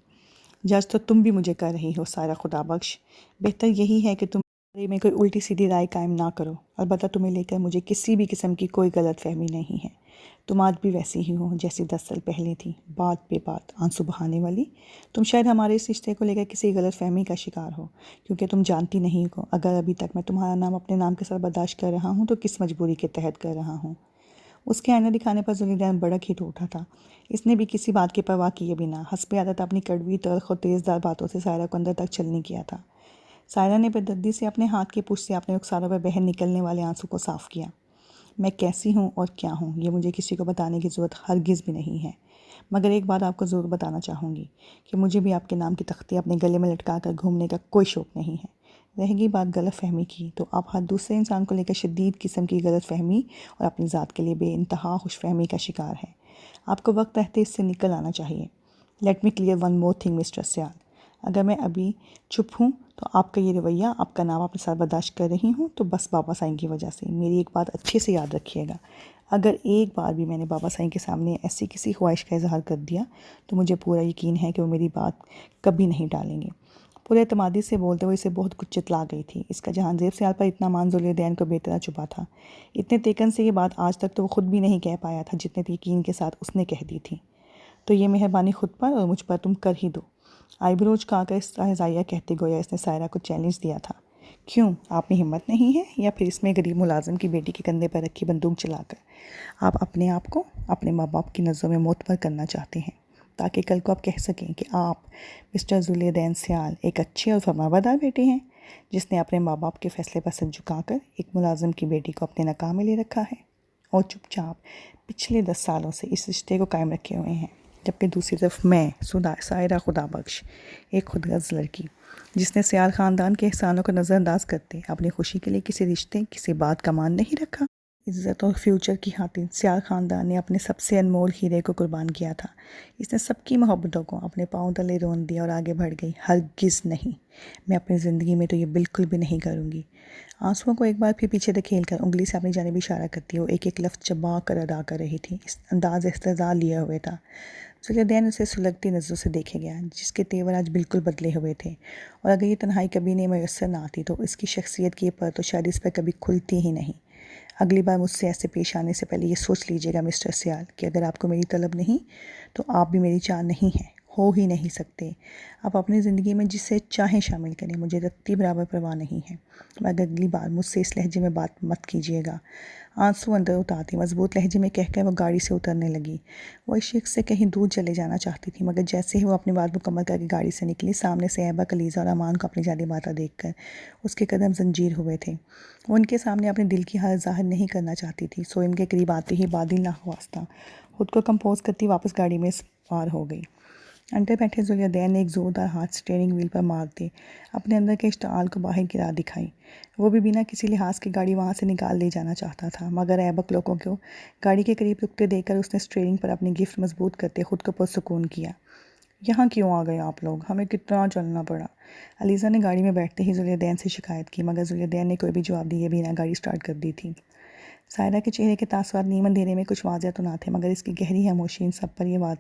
جج تو تم بھی مجھے کر رہی ہو سائرہ خدا بخش۔ بہتر یہی ہے کہ تم بارے میں کوئی الٹی سیدھی رائے قائم نہ کرو۔ البتہ تمہیں لے کر مجھے کسی بھی قسم کی کوئی غلط فہمی نہیں ہے۔ تم آج بھی ویسی ہی ہو جیسی 10 سال پہلے تھی، بات پہ بات آنسو بہانے والی۔ تم شاید ہمارے اس رشتے کو لے کر کسی غلط فہمی کا شکار ہو، کیونکہ تم جانتی نہیں ہو اگر ابھی تک میں تمہارا نام اپنے نام کے ساتھ برداشت کر رہا ہوں تو کس مجبوری کے تحت کر رہا ہوں۔ اس کے آئینہ دکھانے پر ذوالدین بڑک ہی تو اٹھا تھا۔ اس نے بھی کسی بات کی پرواہ کیے بنا حسب عادت اپنی کڑوی تلخ اور تیز دار باتوں سے سائرہ کو اندر تک چلنے کیا تھا۔ سائرہ نے بے سے اپنے ہاتھ کی پشت سے اپنے رخساروں پر بہہ نکلنے والے آنسو کو صاف کیا۔ میں کیسی ہوں اور کیا ہوں یہ مجھے کسی کو بتانے کی ضرورت ہرگز بھی نہیں ہے، مگر ایک بات آپ کو ضرور بتانا چاہوں گی کہ مجھے بھی آپ کے نام کی تختی اپنے گلے میں لٹکا کر گھومنے کا کوئی شوق نہیں ہے۔ رہ گئی بات غلط فہمی کی، تو آپ ہر دوسرے انسان کو لے کر شدید قسم کی غلط فہمی اور اپنی ذات کے لیے بے انتہا خوش فہمی کا شکار ہیں۔ آپ کو وقت رہتے اس سے نکل آنا چاہیے۔ Let me clear one more thing mister Sial, اگر میں ابھی چپ ہوں تو آپ کا یہ رویہ، آپ کا نام اپنے ساتھ برداشت کر رہی ہوں تو بس بابا سائیں کی وجہ سے۔ میری ایک بات اچھے سے یاد رکھیے گا، اگر ایک بار بھی میں نے بابا سائیں کے سامنے ایسی کسی خواہش کا اظہار کر دیا تو مجھے پورا یقین ہے کہ وہ میری بات کبھی نہیں ٹالیں گے۔ پورے اعتمادی سے بولتے ہوئے اسے بہت کچھ چتلا گئی تھی۔ اس کا جہانزیب سیال پر اتنا مان ذوالدین کو بے طرح چھپا تھا، اتنے تیکن سے یہ بات آج تک تو وہ خود بھی نہیں کہہ پایا تھا جتنے یقین کے ساتھ اس نے کہہ دی تھی۔ تو یہ مہربانی خود پر اور مجھ پر تم کر ہی دو۔ آئی بروج کا کر استہزائیہ کہتے گویا اس نے سائرہ کو چیلنج دیا تھا۔ کیوں، آپ میں ہمت نہیں ہے؟ یا پھر اس میں غریب ملازم کی بیٹی کے کندھے پر رکھی بندوق چلا کر آپ اپنے آپ کو اپنے ماں باپ کی نظروں میں معتبر کرنا چاہتے ہیں، تاکہ کل کو آپ کہہ سکیں کہ آپ مسٹر ذوالدین سیال ایک اچھے اور فرمانبردار بیٹے ہیں جس نے اپنے ماں باپ کے فیصلے پر سر جھکا کر ایک ملازم کی بیٹی کو اپنے نکاح میں لے رکھا ہے اور چپ چاپ پچھلے 10 سالوں سے اس رشتے کو قائم رکھے ہوئے ہیں، جبکہ دوسری طرف میں سائرہ خدا بخش، ایک خود غرض لڑکی جس نے سیال خاندان کے احسانوں کو نظر انداز کرتے اپنی خوشی کے لیے کسی رشتے کسی بات کا مان نہیں رکھا۔ عزت اور فیوچر کی خاطر سیال خاندان نے اپنے سب سے انمول ہیرے کو قربان کیا تھا۔ اس نے سب کی محبتوں کو اپنے پاؤں تلے رون دیا اور آگے بڑھ گئی۔ ہرگز نہیں، میں اپنی زندگی میں تو یہ بالکل بھی نہیں کروں گی۔ آنسوؤں کو ایک بار پھر پیچھے دھکیل کر انگلی سے اپنی جانب اشارہ کرتی وہ ایک ایک لفظ چبا کر ادا کر رہی تھی۔ اس انداز استہزاء لیے ہوئے تھا۔ ذوالدین اسے سلگتی نظروں سے دیکھے گیا، جس کے تیور آج بالکل بدلے ہوئے تھے، اور اگر یہ تنہائی کبھی نہیں میسر نہ آتی تو اس کی شخصیت کی یہ پرت تو شاید اس پر کبھی کھلتی ہی نہیں۔ اگلی بار مجھ سے ایسے پیش آنے سے پہلے یہ سوچ لیجیے گا مسٹر سیال کہ اگر آپ کو میری طلب نہیں تو آپ بھی میری چاہ نہیں ہیں، ہو ہی نہیں سکتے۔ آپ اپنی زندگی میں جسے چاہیں شامل کریں، مجھے رتی برابر پرواہ نہیں ہے، مگر اگلی بار مجھ سے اس لہجے میں بات مت کیجیے گا۔ آنسو اندر اتارتی مضبوط لہجے میں کہہ کر وہ گاڑی سے اترنے لگی۔ وہ اس شخص سے کہیں دور چلے جانا چاہتی تھی، مگر جیسے ہی وہ اپنی بات مکمل کر کے گاڑی سے نکلی، سامنے سے ایبا، کلیزہ اور امان کو اپنی جانب آتا دیکھ کر اس کے قدم زنجیر ہوئے تھے۔ وہ ان کے سامنے اپنے دل کی حالت ظاہر نہیں کرنا چاہتی تھی، سو ان کے قریب آتے ہی بادل ناخواستہ خود کو کمپوز کرتی واپس گاڑی میں سوار ہو گئی۔ اندر بیٹھے ذوالدین نے ایک زوردار ہاتھ اسٹیئرنگ وہیل پر مارتے اپنے اندر کے اشتعال کو باہر گرا دکھائی۔ وہ بھی بنا کسی لحاظ کی گاڑی وہاں سے نکال لے جانا چاہتا تھا، مگر ایبک لوگوں کو گاڑی کے قریب رکتے دیکھ کر اس نے اسٹیئرنگ پر اپنی گرفت مضبوط کرتے خود کو پرسکون کیا۔ یہاں کیوں آ گئے آپ لوگ؟ ہمیں کتنا چلنا پڑا؟ علیزہ نے گاڑی میں بیٹھتے ہی ذوالدین سے شکایت کی، مگر ذوالدین نے کوئی بھی جواب دیے بنا گاڑی سٹارٹ کر دی تھی۔ سائرہ کے چہرے کے تاثرات نیم اندھیرے میں کچھ واضح تو نہ تھے، مگر اس کی گہری خاموشی ان سب پر یہ بات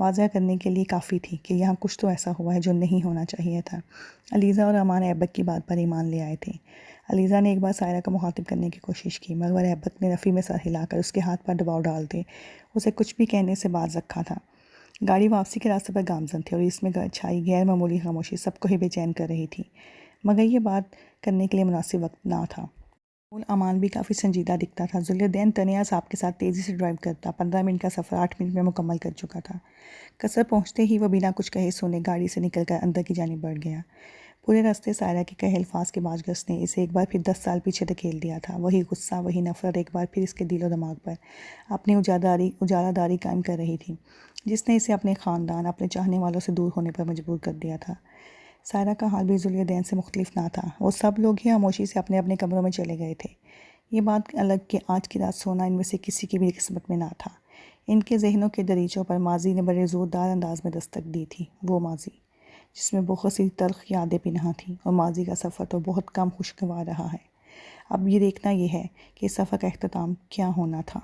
واضح کرنے کے لیے کافی تھی کہ یہاں کچھ تو ایسا ہوا ہے جو نہیں ہونا چاہیے تھا۔ علیزہ اور امان ایبک کی بات پر ایمان لے آئے تھے۔ علیزہ نے ایک بار سائرہ کو مخاطب کرنے کی کوشش کی، مگر ایبک نے رفیع میں سر ہلا کر اس کے ہاتھ پر دباؤ ڈالتے اسے کچھ بھی کہنے سے باز رکھا تھا۔ گاڑی واپسی کے راستے پر گامزن تھی اور اس میں چھائی غیر معمولی خاموشی سب کو ہی بے چین کر رہی تھی، مگر یہ بات کرنے کے لیے مناسب وقت نہ تھا۔ امان بھی کافی سنجیدہ دکھتا تھا۔ ذوالدین تنیہ صاحب کے ساتھ تیزی سے ڈرائیو کرتا 15 منٹ کا سفر 8 منٹ میں مکمل کر چکا تھا۔ قصر پہنچتے ہی وہ بنا کچھ کہے سونے گاڑی سے نکل کر اندر کی جانب بڑھ گیا۔ پورے راستے سائرہ کے کہے الفاظ کے باز نے اسے ایک بار پھر 10 سال پیچھے دھکیل دیا تھا۔ وہی غصہ، وہی نفرت ایک بار پھر اس کے دل و دماغ پر اپنی اجالہ داری قائم کر رہی تھی، جس نے اسے اپنے خاندان، اپنے چاہنے والوں سے دور ہونے پر مجبور کر دیا تھا۔ سائرہ کا حال بھی ذوالدین سے مختلف نہ تھا۔ وہ سب لوگ ہی خاموشی سے اپنے اپنے کمروں میں چلے گئے تھے۔ یہ بات الگ کہ آج کی رات سونا ان میں سے کسی کی بھی قسمت میں نہ تھا۔ ان کے ذہنوں کے دریچوں پر ماضی نے بڑے زوردار انداز میں دستک دی تھی، وہ ماضی جس میں بہت سی تلخ یادیں پنہاں تھیں، اور ماضی کا سفر تو بہت کم خوشگوار رہا ہے۔ اب یہ دیکھنا یہ ہے کہ اس سفر کا اختتام کیا ہونا تھا۔